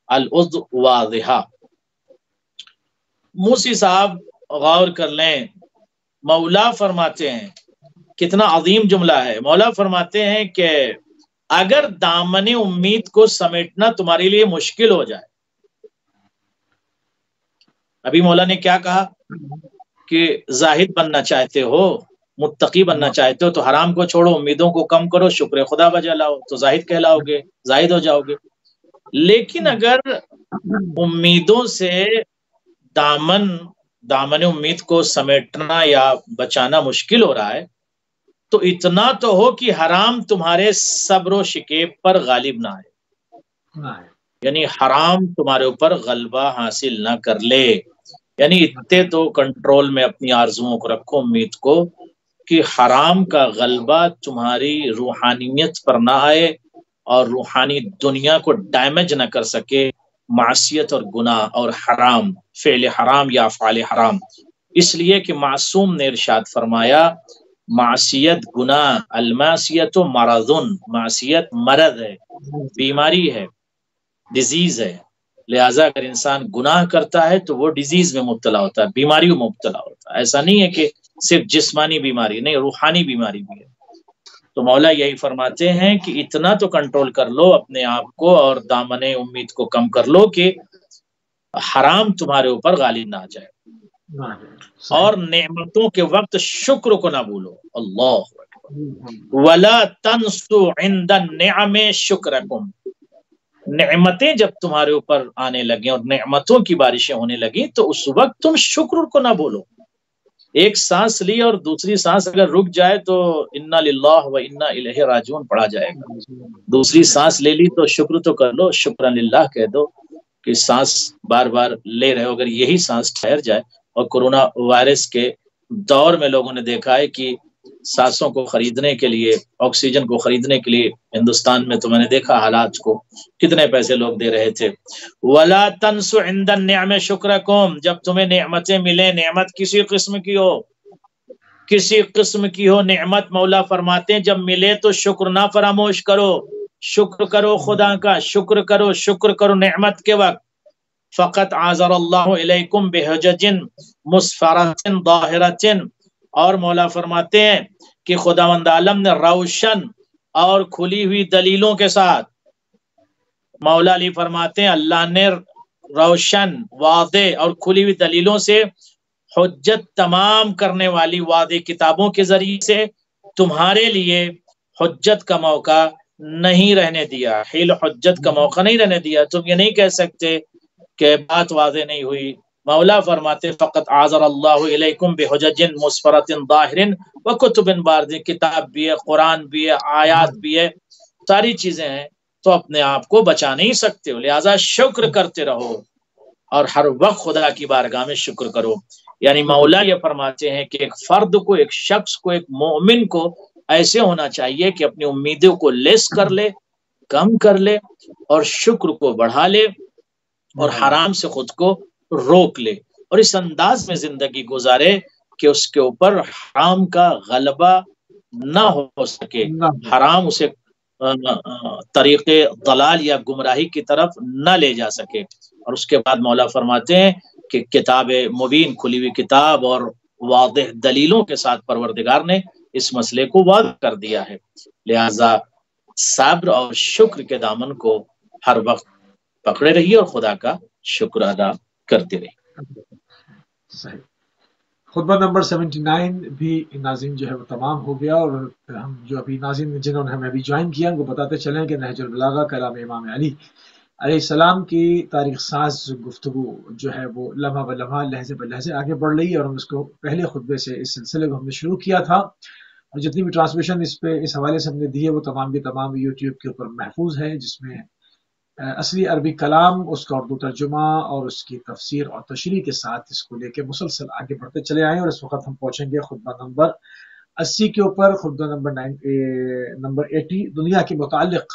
الْأُذْ وَاضِحَةٍ۔ موسی صاحب غور کر لیں، مولا فرماتے ہیں، کتنا عظیم جملہ ہے، مولا فرماتے ہیں کہ اگر دامن امید کو سمیٹنا تمہارے لیے مشکل ہو جائے، ابھی مولا نے کیا کہا کہ زاہد بننا چاہتے ہو، متقی بننا چاہتے ہو تو حرام کو چھوڑو، امیدوں کو کم کرو، شکر خدا بجا لاؤ تو زاہد کہلاؤ گے، زاہد ہو جاؤ گے۔ لیکن اگر امیدوں سے دامن امید کو سمیٹنا یا بچانا مشکل ہو رہا ہے تو اتنا تو ہو کہ حرام تمہارے صبر و شکیب پر غالب نہ آئے، یعنی حرام تمہارے اوپر غلبہ حاصل نہ کر لے، یعنی اتنے تو کنٹرول میں اپنی آرزوؤں کو رکھو، امید کو، کہ حرام کا غلبہ تمہاری روحانیت پر نہ آئے اور روحانی دنیا کو ڈیمیج نہ کر سکے معصیت اور گناہ اور حرام، فعل حرام یا افعال حرام۔ اس لیے کہ معصوم نے ارشاد فرمایا معصیت گناہ، المعصیت مرض، معصیت مرض ہے، بیماری ہے، ڈیزیز ہے، لہٰذا اگر انسان گناہ کرتا ہے تو وہ ڈیزیز میں مبتلا ہوتا ہے، بیماری میں مبتلا ہوتا ہے۔ ایسا نہیں ہے کہ صرف جسمانی بیماری، نہیں، روحانی بیماری بھی ہے۔ تو مولا یہی فرماتے ہیں کہ اتنا تو کنٹرول کر لو اپنے آپ کو اور دامن امید کو کم کر لو کہ حرام تمہارے اوپر غالب نہ آ جائے، اور نعمتوں کے وقت شکر کو نہ بھولو، اللہ اکبر، ولا تنسوا عند النعم شکرکم، نعمتیں جب تمہارے اوپر آنے لگیں اور نعمتوں کی بارشیں ہونے لگیں تو اس وقت تم شکر کو نہ بھولو۔ ایک سانس لی اور دوسری سانس اگر رک جائے تو انا للہ و انا الیہ راجعون پڑھا جائے گا، دوسری سانس لے لی تو شکر تو کر لو، شکرا للہ کہہ دو کہ سانس بار بار لے رہے ہو۔ اگر یہی سانس ٹھہر جائے، اور کورونا وائرس کے دور میں لوگوں نے دیکھا ہے کہ سانسوں کو خریدنے کے لیے، آکسیجن کو خریدنے کے لیے ہندوستان میں تو میں نے دیکھا حالات کو، کتنے پیسے لوگ دے رہے تھے۔ وَلَا تَنْسُ عِنْدَ النِّعْمِ شُكْرَكُمْ، جب تمہیں نعمتیں ملیں، نعمت کسی قسم کی ہو، کسی قسم کی ہو نعمت، مولا فرماتے ہیں جب ملے تو شکر نہ فراموش کرو، شکر کرو خدا کا، شکر کرو نعمت کے وقت۔ فقط عذر اللہ علیکم بحجج مسفرۃ ظاہرۃ، اور مولا فرماتے ہیں کہ خداوند عالم نے روشن اور کھلی ہوئی دلیلوں کے ساتھ، مولا علی فرماتے ہیں اللہ نے روشن، واضح اور کھلی ہوئی دلیلوں سے، حجت تمام کرنے والی واضح کتابوں کے ذریعے سے تمہارے لیے حجت کا موقع نہیں رہنے دیا، حیل حجت کا موقع نہیں رہنے دیا۔ تم یہ نہیں کہہ سکتے کہ بات واضح نہیں ہوئی، مولا فرماتے فقط عذر اللہ علیکم بحجج مسفرۃ ظاہر وکتب بارز، کتاب بھی ہے، قرآن بھی ہے، آیات بھی ہے، ساری چیزیں ہیں، تو اپنے آپ کو بچا نہیں سکتے ہو، لہٰذا شکر کرتے رہو اور ہر وقت خدا کی بارگاہ میں شکر کرو۔ یعنی مولا یہ فرماتے ہیں کہ ایک فرد کو، ایک شخص کو، ایک مومن کو ایسے ہونا چاہیے کہ اپنی امیدوں کو لیس کر لے، کم کر لے، اور شکر کو بڑھا لے، اور حرام سے خود کو روک لے، اور اس انداز میں زندگی گزارے کہ اس کے اوپر حرام کا غلبہ نہ ہو سکے، حرام اسے طریق ضلال یا گمراہی کی طرف نہ لے جا سکے۔ اور اس کے بعد مولا فرماتے ہیں کہ کتاب مبین، کھلی ہوئی کتاب اور واضح دلیلوں کے ساتھ پروردگار نے اس مسئلے کو واضح کر دیا ہے، لہذا صبر اور شکر کے دامن کو ہر وقت پکڑے رہیے اور خدا کا شکر ادا کرتے رہیے۔ صحیح۔ خطبہ نمبر 79 بھی ناظرین جو ہے وہ تمام ہو گیا، اور ہم جو ابھی ناظرین جنہوں نے ہمیں ابھی جوائن کیا ان کو بتاتے چلیں کہ نہج البلاغہ کلام امام علی علیہ السلام کی تاریخ ساز گفتگو جو ہے وہ لمحہ بلمحہ، لہجے بلہجے آگے بڑھ رہی ہے، اور ہم اس کو پہلے خطبے سے اس سلسلے کو ہم نے شروع کیا تھا، اور جتنی بھی ٹرانسمیشن اس حوالے سے ہم نے دی ہے وہ تمام بھی تمام یوٹیوب کے اوپر محفوظ ہے، جس میں اصلی عربی کلام، اس کا اردو ترجمہ اور اس کی تفسیر اور تشریح کے ساتھ اس کو لے کے مسلسل آگے بڑھتے چلے آئیں، اور اس وقت ہم پہنچیں گے خطبہ نمبر 80 کے اوپر۔ خطبہ نمبر 80 دنیا کے متعلق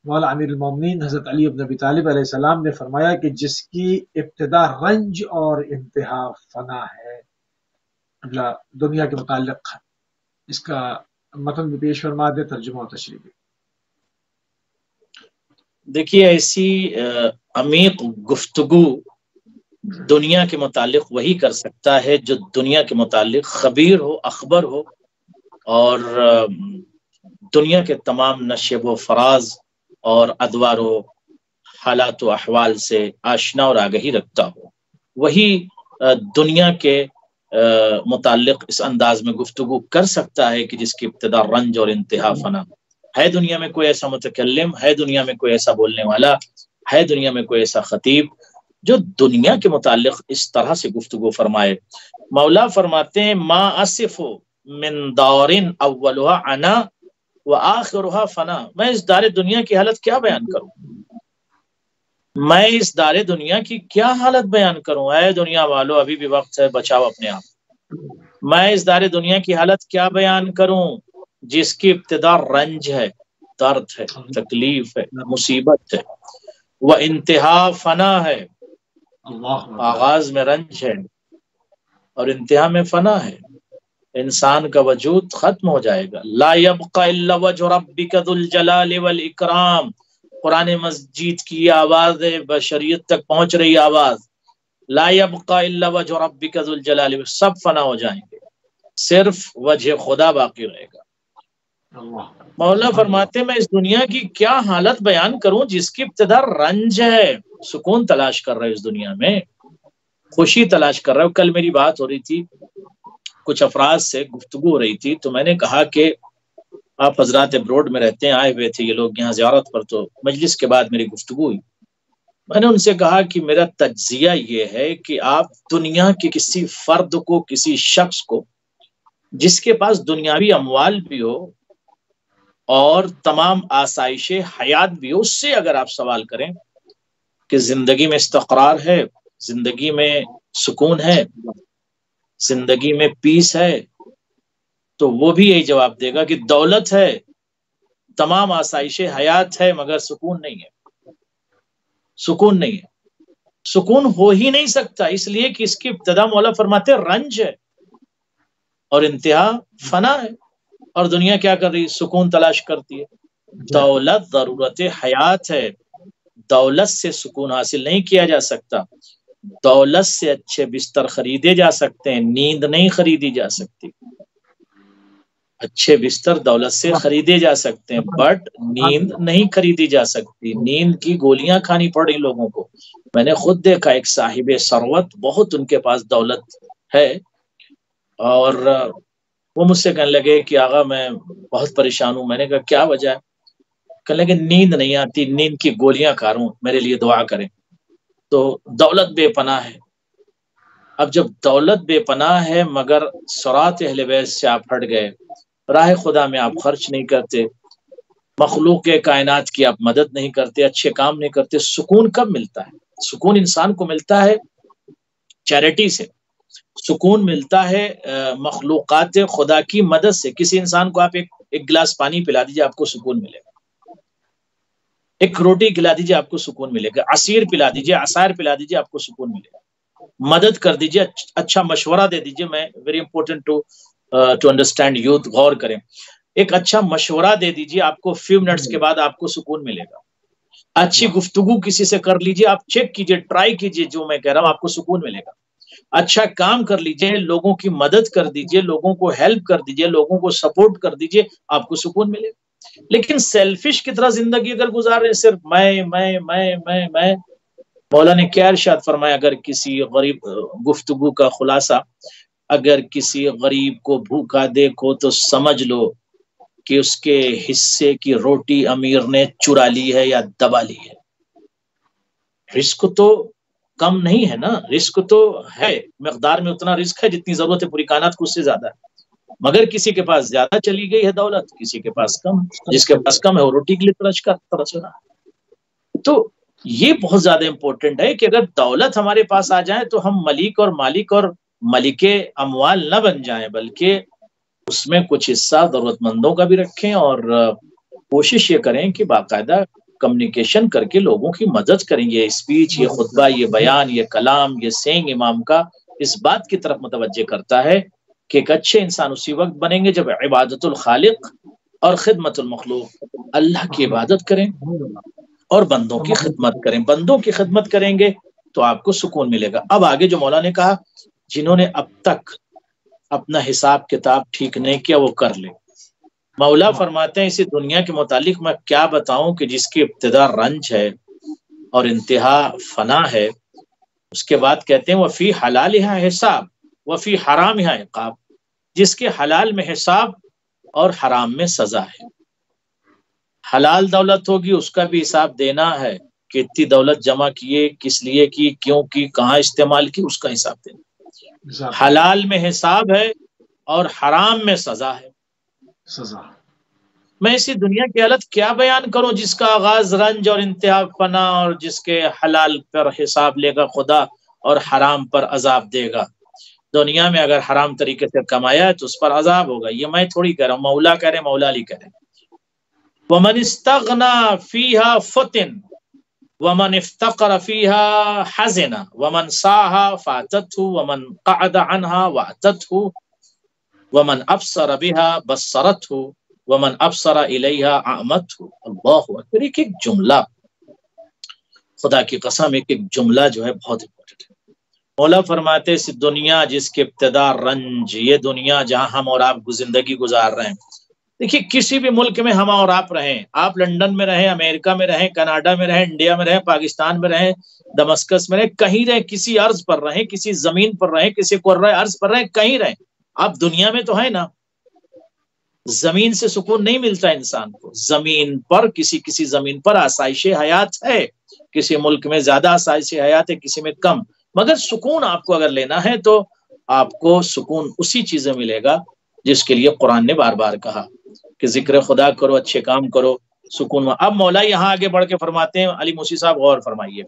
مولا امیر المومنین حضرت علی بن ابی طالب علیہ السلام نے فرمایا کہ جس کی ابتدا رنج اور انتہا فنا ہے۔ اگلا دنیا کے متعلق اس کا متن بھی پیش فرما دے، ترجمہ و تشریح بھی۔ دیکھیے، ایسی عمیق گفتگو دنیا کے متعلق وہی کر سکتا ہے جو دنیا کے متعلق خبیر ہو، اخبر ہو، اور دنیا کے تمام نشیب و فراز اور ادوار و حالات و احوال سے آشنا اور آگہی رکھتا ہو، وہی دنیا کے متعلق اس انداز میں گفتگو کر سکتا ہے کہ جس کی ابتدا رنج اور انتہا فنا ہے۔ دنیا میں کوئی ایسا متکلم ہے، دنیا میں کوئی ایسا بولنے والا ہے، دنیا میں کوئی ایسا خطیب جو دنیا کے متعلق اس طرح سے گفتگو فرمائے؟ مولا فرماتے ہیں ما اصف من دار اولها عنا وآخرها فنا، میں اس دار دنیا کی حالت کیا بیان کروں؟ میں اس دار دنیا کی کیا حالت بیان کروں؟ اے دنیا والو، ابھی بھی وقت ہے، بچاؤ اپنے آپ۔ میں اس دار دنیا کی حالت کیا بیان کروں جس کی ابتدا رنج ہے، درد ہے، تکلیف ہے، مصیبت ہے، وہ انتہا فنا ہے، آغاز میں رنج ہے اور انتہا میں فنا ہے۔ انسان کا وجود ختم ہو جائے گا۔ لا يبقى الا وجه ربك ذو الجلال والاکرام، قرآن مسجد کی آواز ہے، بشریت تک پہنچ رہی آواز، لا يبقى الا وجه ربك ذو الجلال، سب فنا ہو جائیں گے، صرف وجہ خدا باقی رہے گا۔ مولا فرماتے میں اس دنیا کی کیا حالت بیان کروں جس کی ابتدا رنج ہے۔ سکون تلاش کر رہے اس دنیا میں، خوشی تلاش کر رہے ہو۔ کل میری بات ہو رہی تھی، کچھ افراد سے گفتگو ہو رہی تھی، تو میں نے کہا کہ آپ حضرات ابروڈ میں رہتے ہیں، آئے ہوئے تھے یہ لوگ یہاں زیارت پر، تو مجلس کے بعد میری گفتگو ہوئی۔ میں نے ان سے کہا کہ میرا تجزیہ یہ ہے کہ آپ دنیا کے کسی فرد کو، کسی شخص کو جس کے پاس دنیاوی اموال بھی ہو اور تمام آسائش حیات بھی ہو، اس سے اگر آپ سوال کریں کہ زندگی میں استقرار ہے، زندگی میں سکون ہے، زندگی میں پیس ہے، تو وہ بھی یہی جواب دے گا کہ دولت ہے، تمام آسائش حیات ہے، مگر سکون نہیں ہے۔ سکون نہیں ہے، سکون ہو ہی نہیں سکتا، اس لیے کہ اس کی ابتدا مولا فرماتے رنج ہے اور انتہا فنا ہے۔ اور دنیا کیا کر رہی؟ سکون تلاش کرتی ہے۔ دولت ضرورت حیات ہے، دولت سے سکون حاصل نہیں کیا جا سکتا۔ دولت سے اچھے بستر خریدے جا سکتے ہیں، نیند نہیں خریدی جا سکتی۔ اچھے بستر دولت سے خریدے جا سکتے ہیں، بٹ نیند نہیں خریدی جا سکتی۔ نیند کی گولیاں کھانی پڑ رہی لوگوں کو۔ میں نے خود دیکھا ایک صاحب ثروت، بہت ان کے پاس دولت ہے، اور وہ مجھ سے کہنے لگے کہ آغا میں بہت پریشان ہوں۔ میں نے کہا کیا وجہ ہے؟ کہنے لگے نیند نہیں آتی، نیند کی گولیاں کھا رہا ہوں، میرے لیے دعا کریں۔ تو دولت بے پناہ ہے، اب جب دولت بے پناہ ہے مگر صراط اہل بیت سے آپ ہٹ گئے، راہ خدا میں آپ خرچ نہیں کرتے، مخلوق کائنات کی آپ مدد نہیں کرتے، اچھے کام نہیں کرتے، سکون کب ملتا ہے؟ سکون انسان کو ملتا ہے چیریٹی سے، سکون ملتا ہے مخلوقات خدا کی مدد سے۔ کسی انسان کو آپ ایک گلاس پانی پلا دیجیے، آپ کو سکون ملے گا، ایک روٹی کھلا دیجیے، آپ کو سکون ملے گا، عصیر پلا دیجیے، عصائر پلا دیجیے، آپ کو سکون ملے گا، مدد کر دیجیے، اچھا مشورہ دے دیجیے۔ میں very important to understand youth, غور کریں، ایک اچھا مشورہ دے دیجیے، آپ کو فیو منٹس کے بعد آپ کو سکون ملے گا۔ اچھی گفتگو کسی سے کر لیجیے، آپ چیک کیجیے، ٹرائی کیجیے، جو میں کہہ رہا ہوں آپ کو سکون ملے گا۔ اچھا کام کر لیجیے، لوگوں کی مدد کر دیجیے، لوگوں کو ہیلپ کر دیجیے، لوگوں کو سپورٹ کر دیجیے، آپ کو سکون ملے گا۔ لیکن سیلفش کی طرح زندگی اگر گزار رہے، صرف میں، مولا نے کیا ارشاد فرمایا، اگر کسی غریب، گفتگو کا خلاصہ، اگر کسی غریب کو بھوکا دیکھو تو سمجھ لو کہ اس کے حصے کی روٹی امیر نے چرا لی ہے یا دبا لی ہے۔ رزق تو کم نہیں ہے نا، رزق تو ہے، مقدار میں اتنا رزق ہے جتنی ضرورت ہے پوری کائنات کو، اس سے زیادہ ہے، مگر کسی کے پاس زیادہ چلی گئی ہے دولت، کسی کے پاس کم، جس کے پاس کم ہے وہ روٹی کے لیے ترس رہا ہے۔ تو یہ بہت زیادہ امپورٹنٹ ہے کہ اگر دولت ہمارے پاس آ جائے تو ہم ملک اور مالک اور ملک اموال نہ بن جائیں، بلکہ اس میں کچھ حصہ ضرورت مندوں کا بھی رکھیں، اور کوشش یہ کریں کہ باقاعدہ کمیونیکیشن کر کے لوگوں کی مدد کریں۔ یہ اسپیچ، یہ خطبہ، یہ بیان، یہ کلام، یہ سینگ امام کا اس بات کی طرف متوجہ کرتا ہے کہ ایک اچھے انسان اسی وقت بنیں گے جب عبادت الخالق اور خدمت المخلوق، اللہ کی عبادت کریں اور بندوں کی خدمت کریں۔ بندوں کی خدمت کریں گے تو آپ کو سکون ملے گا۔ اب آگے جو مولا نے کہا، جنہوں نے اب تک اپنا حساب کتاب ٹھیک نہیں کیا وہ کر لے۔ مولا فرماتے ہیں اسی دنیا کے متعلق میں کیا بتاؤں کہ جس کی ابتدا رنج ہے اور انتہا فنا ہے، اس کے بعد کہتے ہیں وفی حلالہا حساب وفی حرامہا عقاب، جس کے حلال میں حساب اور حرام میں سزا ہے۔ حلال دولت ہوگی اس کا بھی حساب دینا ہے کہ اتنی دولت جمع کیے، کس لیے کی، کیوں کی، کہاں استعمال کی، اس کا حساب دینا۔ حلال میں حساب ہے اور حرام میں سزا ہے۔ سزا میں اسی دنیا کی حالت کیا بیان کروں جس کا آغاز رنج اور انتہا فنا، اور جس کے حلال پر حساب لے گا خدا اور حرام پر عذاب دے گا۔ دنیا میں اگر حرام طریقے سے کمایا ہے تو اس پر عذاب ہوگا۔ یہ میں تھوڑی کہہ رہا ہوں، مولا کہہ رہے، مولا علی کہہ رہے۔ وَمَنِ اسْتَغْنَى فِيهَا فَتِن وَمَنِ افْتَقَرَ فِيهَا حَزِنَ وَمَنْ سَاهَا فَاتَتْهُ وَمَنْ قَعَدَ عَنْهَا وَعْتَتْهُ وَمَنْ أَبْصَرَ بِهَا بَصَّرَتْهُ وَمَنْ أَبْصَرَ إِلَيْهَا أَعْمَتْهُ۔ اللہ اکبر۔ ایک جملہ، خدا کی قسم، ایک جملہ جو ہے بہت امپورٹنٹ ہے۔ مولا فرماتے اس دنیا جس کے ابتدا رنج، یہ دنیا جہاں ہم اور آپ زندگی گزار رہے ہیں، دیکھیے کسی بھی ملک میں ہم اور آپ رہیں، آپ لنڈن میں رہیں، امریکہ میں رہیں، کینیڈا میں رہیں، انڈیا میں رہیں، پاکستان میں رہیں، دمسکس میں رہیں، کہیں رہیں، کسی ارض پر رہیں، کسی زمین پر رہیں، کسی کرۂ ارض پر رہیں، کہیں رہیں، آپ دنیا میں تو ہیں نا۔ زمین سے سکون نہیں ملتا انسان کو، زمین پر کسی زمین پر آسائش حیات ہے، کسی ملک میں زیادہ آسائش حیات ہے، کسی میں کم، مگر سکون آپ کو اگر لینا ہے تو آپ کو سکون اسی چیزیں ملے گا جس کے لیے قرآن نے بار بار کہا کہ ذکر خدا کرو، اچھے کام کرو، سکون۔ اب مولا یہاں آگے بڑھ کے فرماتے ہیں، علی موسی صاحب غور فرمائیے،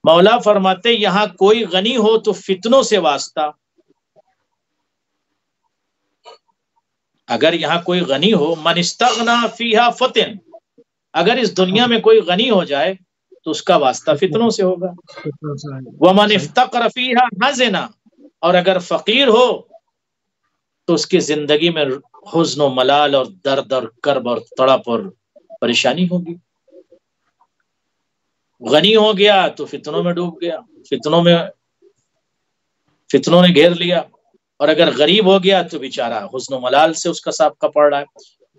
مولا فرماتے یہاں کوئی غنی ہو تو فتنوں سے واسطہ، اگر یہاں کوئی غنی ہو، من استغنا فیہا فتن، اگر اس دنیا میں کوئی غنی ہو جائے تو اس کا واسطہ فتنوں سے ہوگا۔ ومن افتقر فیہا حزنا، اور اگر فقیر ہو تو اس کی زندگی میں حزن و ملال اور درد اور کرب اور تڑپ اور پریشانی ہوگی۔ غنی ہو گیا تو فتنوں میں ڈوب گیا، فتنوں نے گھیر لیا، اور اگر غریب ہو گیا تو بیچارہ حزن و ملال سے اس کا سابقہ پڑ رہا ہے۔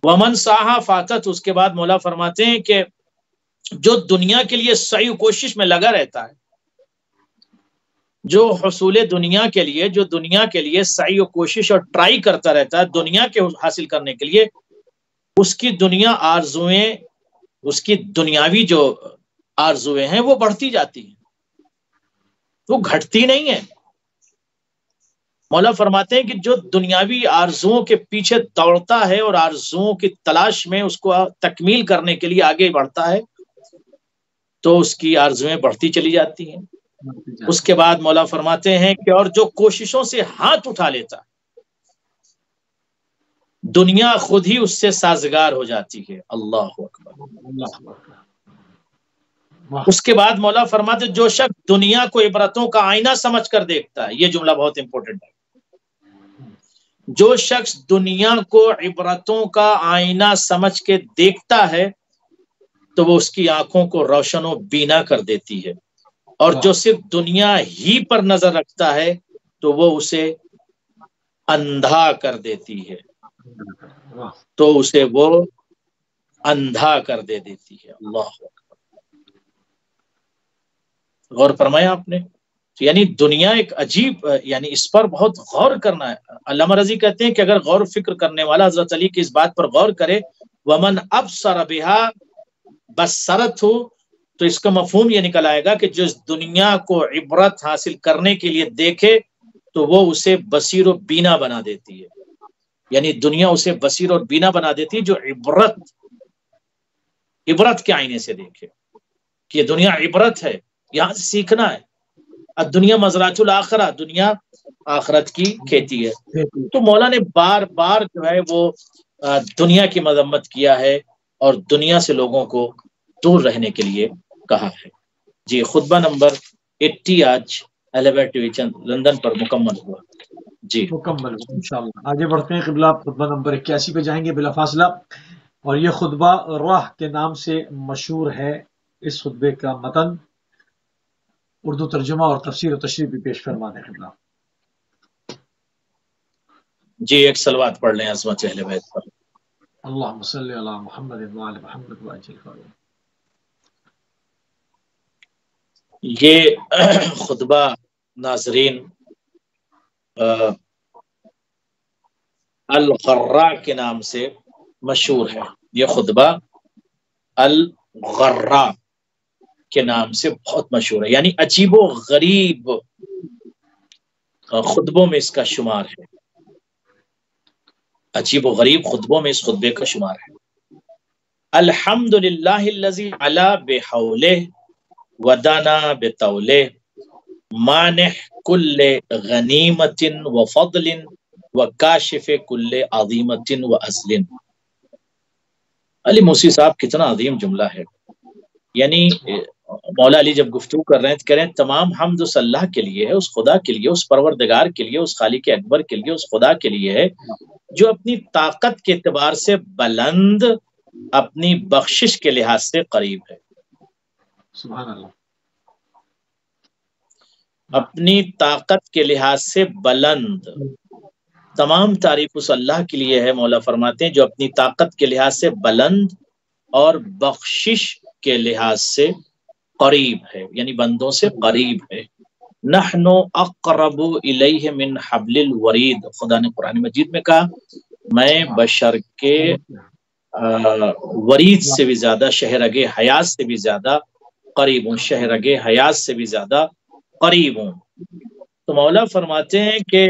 ومن ساہا فاتت، اس کے بعد مولا فرماتے ہیں کہ جو دنیا کے لیے سعی و کوشش میں لگا رہتا ہے، جو حصول دنیا کے لیے، جو دنیا کے لیے سعی و کوشش اور ٹرائی کرتا رہتا ہے دنیا کے حاصل کرنے کے لیے، اس کی دنیا آرزویں، اس کی دنیاوی جو آرزویں ہیں وہ بڑھتی جاتی ہیں، وہ گھٹتی نہیں ہیں۔ مولا فرماتے ہیں کہ جو دنیاوی آرزوؤں کے پیچھے دوڑتا ہے اور آرزوؤں کی تلاش میں اس کو تکمیل کرنے کے لیے آگے بڑھتا ہے تو اس کی آرزویں بڑھتی چلی جاتی ہیں. اس کے بعد مولا فرماتے ہیں کہ اور جو کوششوں سے ہاتھ اٹھا لیتا دنیا خود ہی اس سے سازگار ہو جاتی ہے. اللہ اکبر. اس کے بعد مولا فرماتے جو شخص دنیا کو عبرتوں کا آئینہ سمجھ کر دیکھتا ہے، یہ جملہ بہت امپورٹنٹ ہے، جو شخص دنیا کو عبرتوں کا آئینہ سمجھ کے دیکھتا ہے تو وہ اس کی آنکھوں کو روشن و بینا کر دیتی ہے، اور جو صرف دنیا ہی پر نظر رکھتا ہے تو وہ اسے اندھا کر دیتی ہے، تو اسے وہ اندھا کر دیتی ہے. اللہ غور فرمایا آپ نے. یعنی دنیا ایک عجیب، یعنی اس پر بہت غور کرنا ہے. علامہ رضی کہتے ہیں کہ اگر غور و فکر کرنے والا حضرت علی کی اس بات پر غور کرے ومن ابصر بها بصرت ہو، تو اس کا مفہوم یہ نکل آئے گا کہ جو اس دنیا کو عبرت حاصل کرنے کے لیے دیکھے تو وہ اسے بصیر و بینا بنا دیتی ہے. یعنی دنیا اسے بصیر اور بینا بنا دیتی ہے جو عبرت کے آئینے سے دیکھے کہ یہ دنیا عبرت ہے، یہاں سے سیکھنا ہے. دنیا مزرعۃ الآخرہ، دنیا آخرت کی کھیتی ہے. تو مولا نے بار بار جو ہے وہ دنیا کی مذمت کیا ہے اور دنیا سے لوگوں کو دور رہنے کے لیے کہا ہے. جی خطبہ نمبر 80 آج ایلیویٹ ڈویژن لندن پر مکمل ہوا. جی مکمل انشاءاللہ. آگے بڑھتے ہیں قبلہ، خطبہ نمبر 81 پہ جائیں گے بلا فاصلہ، اور یہ خطبہ راہ کے نام سے مشہور ہے. اس خطبے کا متن اردو ترجمہ اور تفسیر و تشریح بھی پیش فرما دیں قبلہ. جی ایک صلوات پڑھ لیں عظمت اہل بیت پر. اللہم صلی علی محمد وعلی محمد وعجل فرما. یہ خطبہ ناظرین الغراء کے نام سے مشہور ہے. یہ خطبہ الغراء کے نام سے بہت مشہور ہے، یعنی عجیب و غریب خطبوں میں اس کا شمار ہے. عجیب و غریب خطبوں میں اس خطبے کا شمار ہے. الحمدللہ الذی علا بحولہ ودنا بطولہ مانح کل غنیمت و فضل و کاشف کل عظیمت و اصل. علی موسی صاحب کتنا عظیم جملہ ہے. یعنی مولا علی جب گفتگو کر رہے ہیں تو کہہ رہے ہیں تمام حمد اس اللہ کے لیے ہے، اس خدا کے لیے، اس پروردگار کے لیے، اس خالق اکبر کے لیے، اس خدا کے لیے ہے جو اپنی طاقت کے اعتبار سے بلند، اپنی بخشش کے لحاظ سے قریب ہے. سبحان اللہ. اپنی طاقت کے لحاظ سے بلند، تمام تعریف اس اللہ کے لیے ہے. مولا فرماتے ہیں جو اپنی طاقت کے لحاظ سے بلند اور بخشش کے لحاظ سے قریب ہے، یعنی بندوں سے قریب ہے. نحن اقرب الیہ من حبل الورید. خدا نے قرآن مجید میں کہا میں بشر کے ورید سے بھی زیادہ، شہرگ حیات سے بھی زیادہ قریب ہوں، شہرگ حیات سے بھی زیادہ قریب ہوں. تو مولا فرماتے ہیں کہ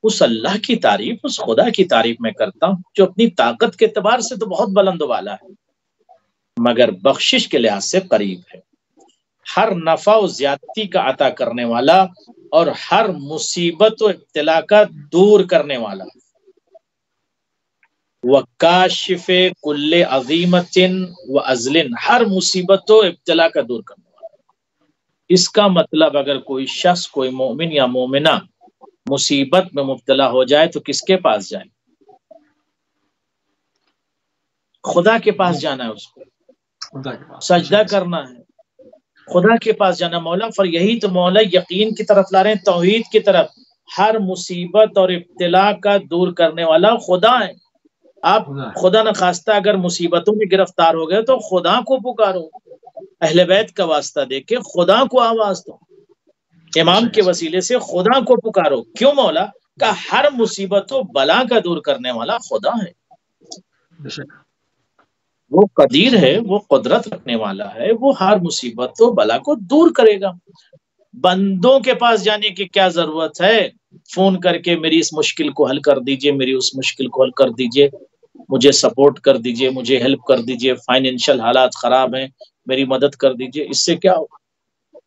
اس اللہ کی تعریف، اس خدا کی تعریف میں کرتا ہوں جو اپنی طاقت کے اعتبار سے تو بہت بلند والا ہے مگر بخشش کے لحاظ سے قریب ہے، ہر نفع و زیادتی کا عطا کرنے والا اور ہر مصیبت و ابتلا کا دور کرنے والا. وَكَاشِفِ كُلِّ عَظِيمَةٍ وَأَزْلٍ، ہر مصیبت و ابتلا کا دور کرنے والا. اس کا مطلب اگر کوئی شخص، کوئی مومن یا مومنہ مصیبت میں مبتلا ہو جائے تو کس کے پاس جائے؟ خدا کے پاس جانا ہے، اس کو سجدہ کرنا ہے، خدا کے پاس جانا. مولا پر یہی تو مولا یقین کی طرف لا رہے ہیں، توحید کی طرف. ہر مصیبت اور ابتلا کا دور کرنے والا خدا ہے. آپ خدا نخواستہ اگر مصیبتوں میں گرفتار ہو گئے تو خدا کو پکارو، اہل بیت کا واسطہ دے کے خدا کو آواز دو، امام کے وسیلے سے خدا کو پکارو. کیوں مولا کا ہر مصیبت و بلا کا دور کرنے والا خدا ہے، وہ قدیر ہے، وہ قدرت رکھنے والا ہے، وہ ہر مصیبت و بلا کو دور کرے گا. بندوں کے پاس جانے کی کیا ضرورت ہے؟ فون کر کے میری اس مشکل کو حل کر دیجئے، میری اس مشکل کو حل کر دیجئے، مجھے سپورٹ کر دیجئے، مجھے ہیلپ کر دیجئے، فائنینشیل حالات خراب ہیں، میری مدد کر دیجئے. اس سے کیا ہو؟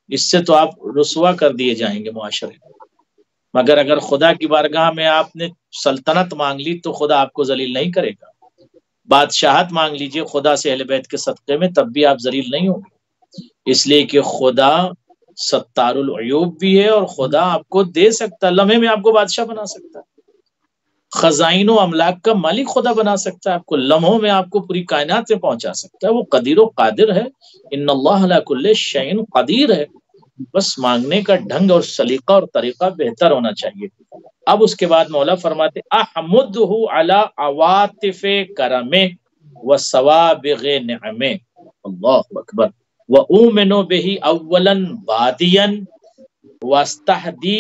اس سے تو آپ رسوا کر دیے جائیں گے معاشرے. مگر اگر خدا کی بارگاہ میں آپ نے سلطنت مانگ لی تو خدا آپ کو ذلیل نہیں کرے گا. بادشاہت مانگ لیجئے خدا سے اہل بیت کے صدقے میں، تب بھی آپ ذلیل نہیں ہوں گے، اس لیے کہ خدا ستار العیوب بھی ہے، اور خدا آپ کو دے سکتا ہے، لمحے میں آپ کو بادشاہ بنا سکتا ہے، خزائن و املاک کا مالک خدا بنا سکتا ہے آپ کو، لمحوں میں آپ کو پوری کائنات میں پہنچا سکتا ہے. وہ قدیر و قادر ہے. ان اللہ علی کل شیء قدیر ہے. بس مانگنے کا ڈھنگ اور سلیقہ اور طریقہ بہتر ہونا چاہیے. اب اس کے بعد مولا فرماتے احمدہ علی عواطف کرمہ وثوابغ نعمہ. اللہ اکبر. وأؤمن به اولا بادیا واستہدی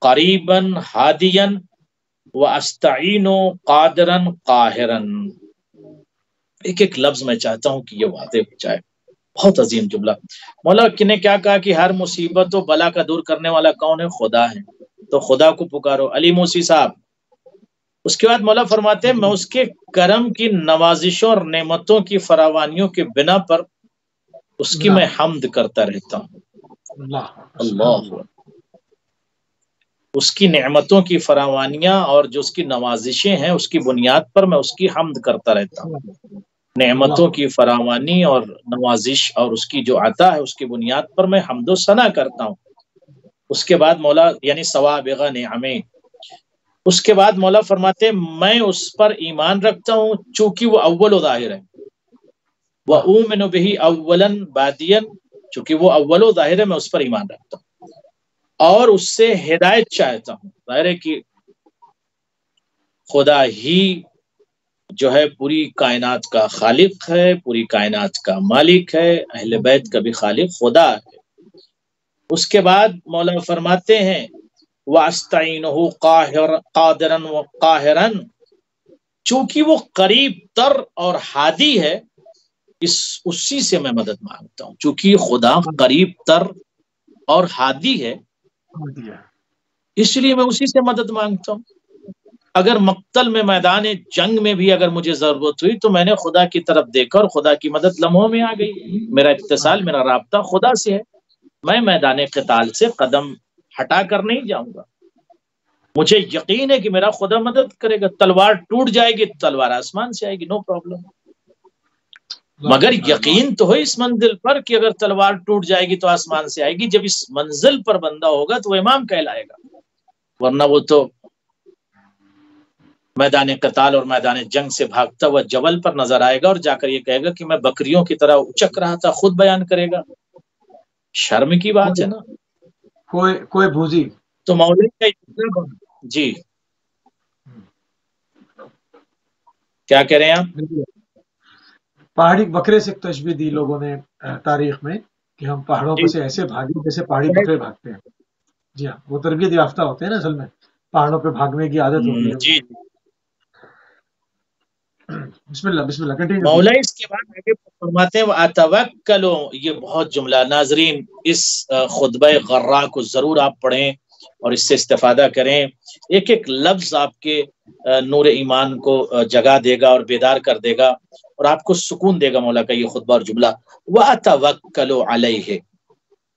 قریبا ہادیا واستعین قادرا قاہرا. ایک ایک لفظ میں چاہتا ہوں کہ یہ واضح ہو جائے. بہت عظیم جملہ. مولا نے کیا کہا کہ ہر مصیبت و بلا کا دور کرنے والا کون ہے؟ خدا ہے. تو خدا کو پکارو. علی موسی صاحب. اس کے بعد مولا فرماتے ہیں میں اس کے کرم کی نوازشوں اور نعمتوں کی فراوانیوں کے بنا پر اس کی میں حمد کرتا رہتا ہوں. اللہ. اس کی نعمتوں کی فراوانیاں اور جو اس کی نوازشیں ہیں اس کی بنیاد پر میں اس کی حمد کرتا رہتا ہوں. نعمتوں کی فراوانی اور نوازش اور اس کی جو عطا ہے اس کی بنیاد پر میں حمد و ثنا کرتا ہوں. اس کے بعد مولا یعنی ثوابغ نعمہ. اس کے بعد مولا فرماتے ہیں میں اس پر ایمان رکھتا ہوں چونکہ وہ اول و ظاہر ہے. وَأُؤْمِنُ بِهِ أَوَّلًا بَادِيًا. چونکہ وہ اول و ظاہر ہے میں اس پر ایمان رکھتا ہوں اور اس سے ہدایت چاہتا ہوں. ظاہر ہے کہ خدا ہی جو ہے پوری کائنات کا خالق ہے، پوری کائنات کا مالک ہے، اہل بیت کا بھی خالق خدا ہے. اس کے بعد مولا فرماتے ہیں وَأَسْتَعِينُهُ قَادِرًا وَقَاهِرًا. چونکہ وہ قریب تر اور ہادی ہے اسی سے میں مدد مانگتا ہوں. چونکہ خدا قریب تر اور ہادی ہے اس لیے میں اسی سے مدد مانگتا ہوں. اگر مقتل میں میدان جنگ میں بھی اگر مجھے ضرورت ہوئی تو میں نے خدا کی طرف دیکھا اور خدا کی مدد لمحوں میں آ گئی. میرا اتصال، میرا رابطہ خدا سے ہے. میں میدان قتال سے قدم ہٹا کر نہیں جاؤں گا. مجھے یقین ہے کہ میرا خدا مدد کرے گا. تلوار ٹوٹ جائے گی، تلوار آسمان سے آئے گی، نو پرابلم. مگر یقین تو ہو اس منزل پر کہ اگر تلوار ٹوٹ جائے گی تو آسمان سے آئے گی. جب اس منزل پر بندہ ہوگا تو وہ امام کہلائے گا، ورنہ وہ تو میدان قتال اور میدان جنگ سے بھاگتا ہوا جبل پر نظر آئے گا اور جا کر یہ کہے گا کہ میں بکریوں کی طرح اچک رہا تھا. خود بیان کرے گا. شرم کی بات ہے نا. کوئی بھوزی. تو مولوی کا جی کیا کہہ رہے ہیں آپ؟ پہاڑی بکرے سے تشبیہ دی لوگوں نے تاریخ میں کہ ہم پہاڑوں پہ سے ایسے بھاگے جیسے پہاڑی بکرے بھاگتے ہیں. جی ہاں، وہ تربیت یافتہ ہوتے ہیں نا اصل میں، پہاڑوں پہ بھاگنے کی عادت ہوتی ہے. جی بسم اللہ بسم اللہ کنٹینیو. مولا اس کے بعد آگے فرماتے ہیں وَأَتَوَكَّلُ. یہ بہت جملہ. ناظرین اس خطبہ غرا کو ضرور آپ پڑھیں اور اس سے استفادہ کریں. ایک ایک لفظ آپ کے نور ایمان کو جگا دے گا اور بیدار کر دے گا اور آپ کو سکون دے گا مولا کا یہ خطبہ اور جملہ. وَأَتَوَكَّلُ عَلَيْهِ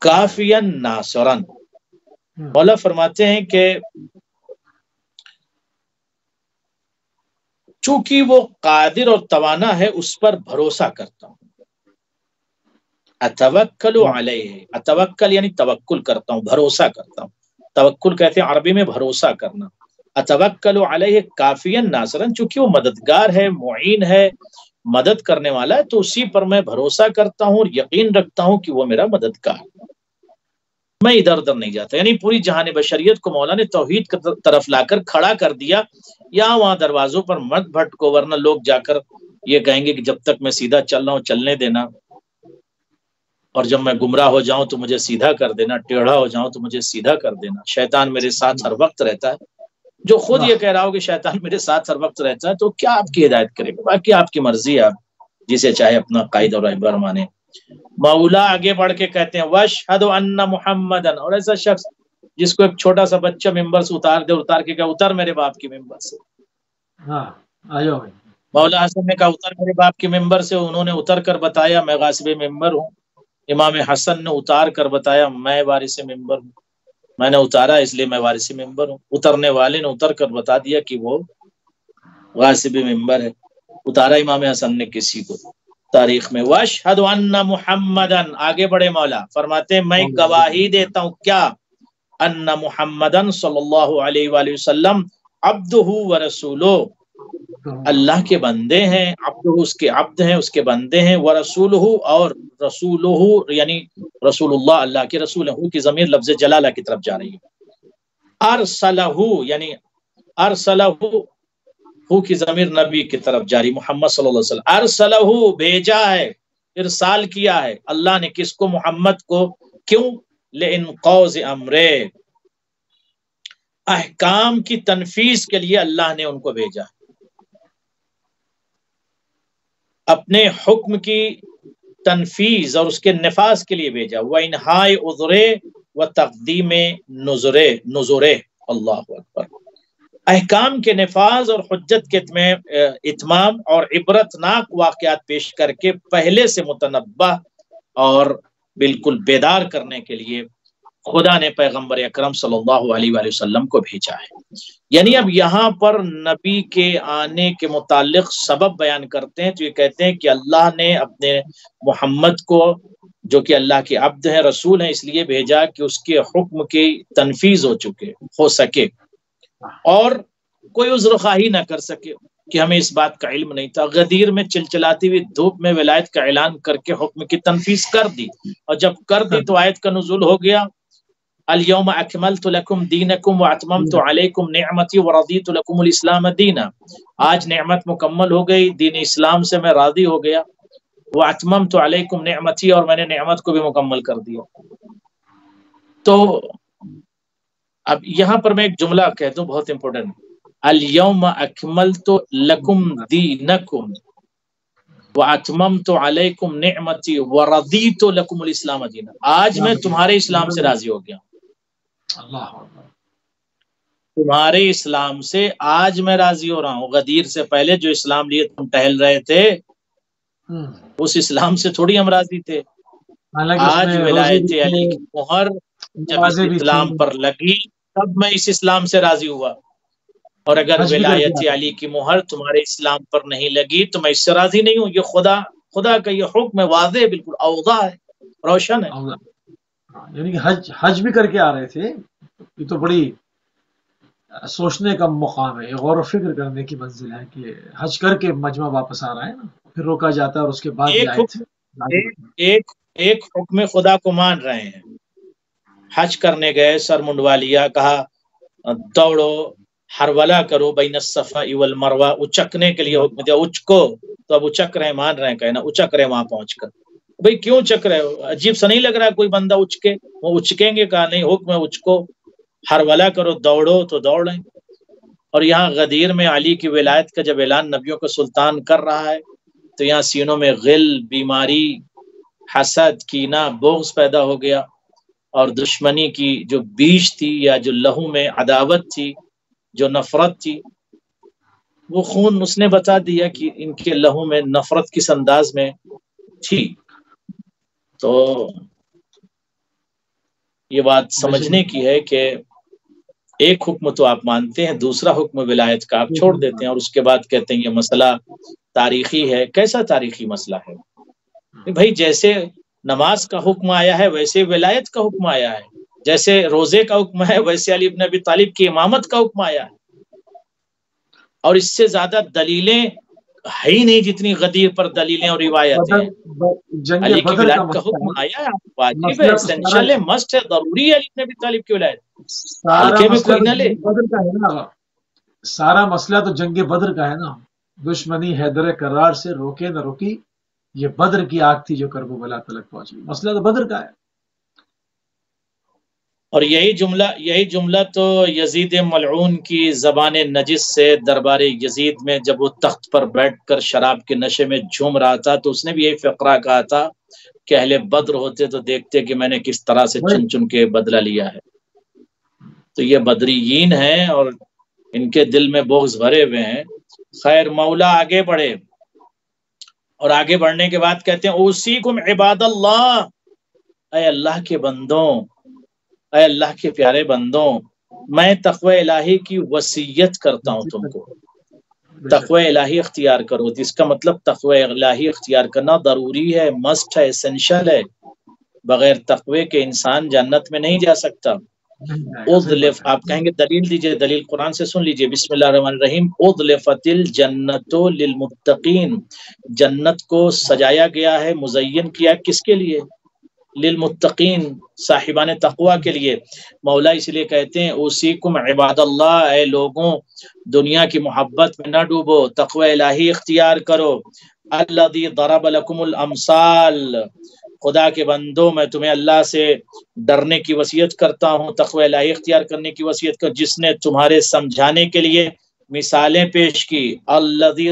كَافِيًا نَاصِرًا. مولا فرماتے ہیں کہ چونکہ وہ قادر اور توانا ہے اس پر بھروسہ کرتا ہوں. اتوکل علیہ. اتوکل یعنی توکل کرتا ہوں، بھروسہ کرتا ہوں. توکل کہتے ہیں عربی میں بھروسہ کرنا. اتوکل علیہ کافیا ناصرا. چونکہ وہ مددگار ہے، معین ہے، مدد کرنے والا ہے، تو اسی پر میں بھروسہ کرتا ہوں اور یقین رکھتا ہوں کہ وہ میرا مددگار ہے. میں ادھر ادھر نہیں جاتا. یعنی پوری جہان بشریت کو مولا نے توحید کی طرف لا کر کھڑا کر دیا. یہاں وہاں دروازوں پر مت بھٹکو، ورنہ لوگ جا کر یہ کہیں گے کہ جب تک میں سیدھا چل رہا ہوں چلنے دینا، اور جب میں گمراہ ہو جاؤں تو مجھے سیدھا کر دینا، ٹیڑھا ہو جاؤں تو مجھے سیدھا کر دینا. شیطان میرے ساتھ ہر وقت رہتا ہے. جو خود یہ کہہ رہا ہو کہ شیطان میرے ساتھ ہر وقت رہتا ہے تو کیا آپ کی ہدایت کرے گا؟ باقی آپ کی مرضی ہے، آپ جسے چاہے اپنا قائد اور رہبر مانے. مولا آگے بڑھ کے کہتے ہیں واشہد ان محمدن. اور ایسا شخص جس کو ایک چھوٹا سا بچہ ممبر سے اتار دے، اتار کے کہا اتر میرے باپ کی ممبر سے. ہاں آئیو بھائی. مولا حسن نے کہا اتر میرے باپ کی ممبر سے. انہوں نے اتر کر بتایا میں غاصب ممبر ہوں. امام حسن نے اتار کر بتایا میں وارث ممبر ہوں. میں نے اتارا اس لیے میں وارث ممبر ہوں. اترنے والے نے اتر کر بتا دیا کہ وہ غاصب ممبر ہے. اتارا امام حسن نے کسی کو تاریخ میں. واشہد ان محمدن، آگے بڑھے مولا فرماتے ہیں میں گواہی دیتا ہوں کیا، ان محمدن صلی اللہ علیہ وآلہ وسلم عبدہ و رسولہ، اللہ کے بندے ہیں، عبدہ اس کے عبد ہیں، اس کے بندے ہیں، ورسولہ اور رسولہ یعنی رسول اللہ اللہ کے رسول ہیں. کی ضمیر لفظ جلالہ کی طرف جا رہی ہے. ارسلہ یعنی ارسلہ ہو کی ضمیر نبی کی طرف جاری، محمد صلی اللہ علیہ وسلم. ارسلہ بھیجا ہے، ارسال کیا ہے اللہ نے. کس کو؟ محمد کو. کیوں؟ لانقاذ امرے، احکام کی تنفیذ کے لیے اللہ نے ان کو بھیجا، اپنے حکم کی تنفیذ اور اس کے نفاذ کے لیے بھیجا. وانہاء عذرے و تقدیم نذرے، اللہ اکبر. احکام کے نفاذ اور حجت کے اتمام اور عبرتناک واقعات پیش کر کے پہلے سے متنبہ اور بالکل بیدار کرنے کے لیے خدا نے پیغمبر اکرم صلی اللہ علیہ وآلہ وسلم کو بھیجا ہے. یعنی اب یہاں پر نبی کے آنے کے متعلق سبب بیان کرتے ہیں تو یہ کہتے ہیں کہ اللہ نے اپنے محمد کو جو کہ اللہ کے عبد ہیں، رسول ہیں، اس لیے بھیجا کہ اس کے حکم کی تنفیذ ہو سکے اور کوئی عذر خواہی نہ کر سکے کہ ہمیں اس بات کا علم نہیں تھا. غدیر میں چلچلاتی ہوئی دھوپ میں ولایت کا اعلان کر کے حکم کی تنفیذ کر دی، اور جب کر دی تو آیت کا نزول ہو گیا الیوم اکملت لکم دینکم واتممت علیکم نعمتی ورضیت لکم الاسلام دینا. آج نعمت مکمل ہو گئی، دین اسلام سے میں راضی ہو گیا. واتممت علیکم نعمتی، اور میں نے نعمت کو بھی مکمل کر دیا. تو اب یہاں پر میں ایک جملہ کہہ دوں بہت امپورٹنٹ. الیوم اکملت لکم دینکم واتممت علیکم نعمتی ورضیت لکم الاسلام دینا. آج میں تمہارے اسلام سے راضی ہو گیا، تمہارے اسلام سے آج میں راضی ہو رہا ہوں. غدیر سے پہلے جو اسلام لیے تم ٹہل رہے تھے اس اسلام سے تھوڑی ہم راضی تھے. آج ولایت علی کی مہر جب اس اسلام پر لگی تب میں اس اسلام سے راضی ہوا، اور اگر ولایت علی کی مہر تمہارے اسلام پر نہیں لگی تو میں اس سے راضی نہیں ہوں. یہ خدا کا یہ حکم ہے، واضح بالکل اوضح ہے، روشن ہے. یعنی کہ حج بھی کر کے آ رہے تھے. یہ تو بڑی سوچنے کا مقام ہے، غور و فکر کرنے کی منزل ہے کہ حج کر کے مجمع واپس آ رہا ہے نا، پھر روکا جاتا ہے اور اس کے بعد ایک حکم خدا کو مان رہے ہیں. حج کرنے گئے، سر منڈوا لیا، کہا دوڑو ہرولہ کرو بین الصفا والمروہ، اچکنے کے لیے حکم دیا، اچکو. تو اب اچک رہے، مان رہے ہیں، کہنا اچک رہے وہاں پہنچ کر. بھئی کیوں اچک رہے ہو؟ عجیب سا نہیں لگ رہا ہے کوئی بندہ اچکے؟ وہ اچکیں گے، کہا نہیں حکم ہے اچکو، ہرولہ کرو، دوڑو تو دوڑ رہے ہیں. اور یہاں غدیر میں علی کی ولایت کا جب اعلان نبیوں کا سلطان کر رہا ہے تو یہاں سینوں میں غل، بیماری، حسد، کینہ، بغض پیدا ہو گیا، اور دشمنی کی جو بیج تھی یا جو لہو میں عداوت تھی، جو نفرت تھی، وہ خون اس نے بتا دیا کہ ان کے لہو میں نفرت کس انداز میں تھی. تو یہ بات سمجھنے کی ہے کہ ایک حکم تو آپ مانتے ہیں، دوسرا حکم ولایت کا آپ چھوڑ دیتے ہیں، اور اس کے بعد کہتے ہیں یہ مسئلہ تاریخی ہے. کیسا تاریخی مسئلہ ہے بھائی؟ جیسے نماز کا حکم آیا ہے ویسے ولایت کا حکم آیا ہے، جیسے روزے کا حکم ہے ویسے علی بن ابی طالب کی امامت کا حکم آیا ہے. اور اس سے زیادہ دلیلیں ہے ہی نہیں جتنی غدیر پر دلیلیں اور روایتیں ہیں. علی کی ولایت کا حکم آیا ہے، واجب ہے، اسینشل ہے، مسٹ ہے، ضروری ہے علی بن ابی طالب کی ولایت. ہلکے میں کوئی نہ لے. سارا مسئلہ تو جنگ بدر کا ہے نا. دشمنی حیدر کرار سے روکے نہ روکی، یہ بدر کی آگ تھی جو کربلا تلک پہنچی. مسئلہ تو بدر کا ہے. اور یہی جملہ تو یزید ملعون کی زبان نجس سے دربار یزید میں جب وہ تخت پر بیٹھ کر شراب کے نشے میں جھوم رہا تھا تو اس نے بھی یہی فقرہ کہا تھا کہ اہل بدر ہوتے تو دیکھتے کہ میں نے کس طرح سے چن چن کے بدلہ لیا ہے. تو یہ بدریین ہیں اور ان کے دل میں بغض بھرے ہوئے ہیں۔ خیر، مولا آگے بڑھے اور آگے بڑھنے کے بعد کہتے ہیں اوصیکم عباد اللہ، اے اللہ کے بندوں، اے اللہ کے پیارے بندوں، میں تقوی الہی کی وصیت کرتا ہوں تم کو، تقوی الہی اختیار کرو۔ جس کا مطلب تقوی الہی اختیار کرنا ضروری ہے، مسٹ ہے، اسینشل ہے۔ بغیر تقوی کے انسان جنت میں نہیں جا سکتا۔ اذلف، آپ کہیں گے دلیل دیجئے، دلیل قرآن سے سن لیجئے، بسم اللہ الرحمن الرحیم۔ اذلفت الجنت للمتقین، جنت کو سجایا گیا ہے، مزین کیا کس کے لیے؟ للمتقین، صاحبان تقوی کے لیے۔ مولا اس لیے کہتے ہیں اوصیکم عباد اللہ، اے لوگوں دنیا کی محبت میں نہ ڈوبو، تقوی الہی اختیار کرو۔ الذی ضرب لکم الامثال، خدا کے بندوں میں تمہیں اللہ سے ڈرنے کی وصیت کرتا ہوں، تقوی الہی اختیار کرنے کی وصیت کر، جس نے تمہارے سمجھانے کے لیے مثالیں پیش کی۔ الذی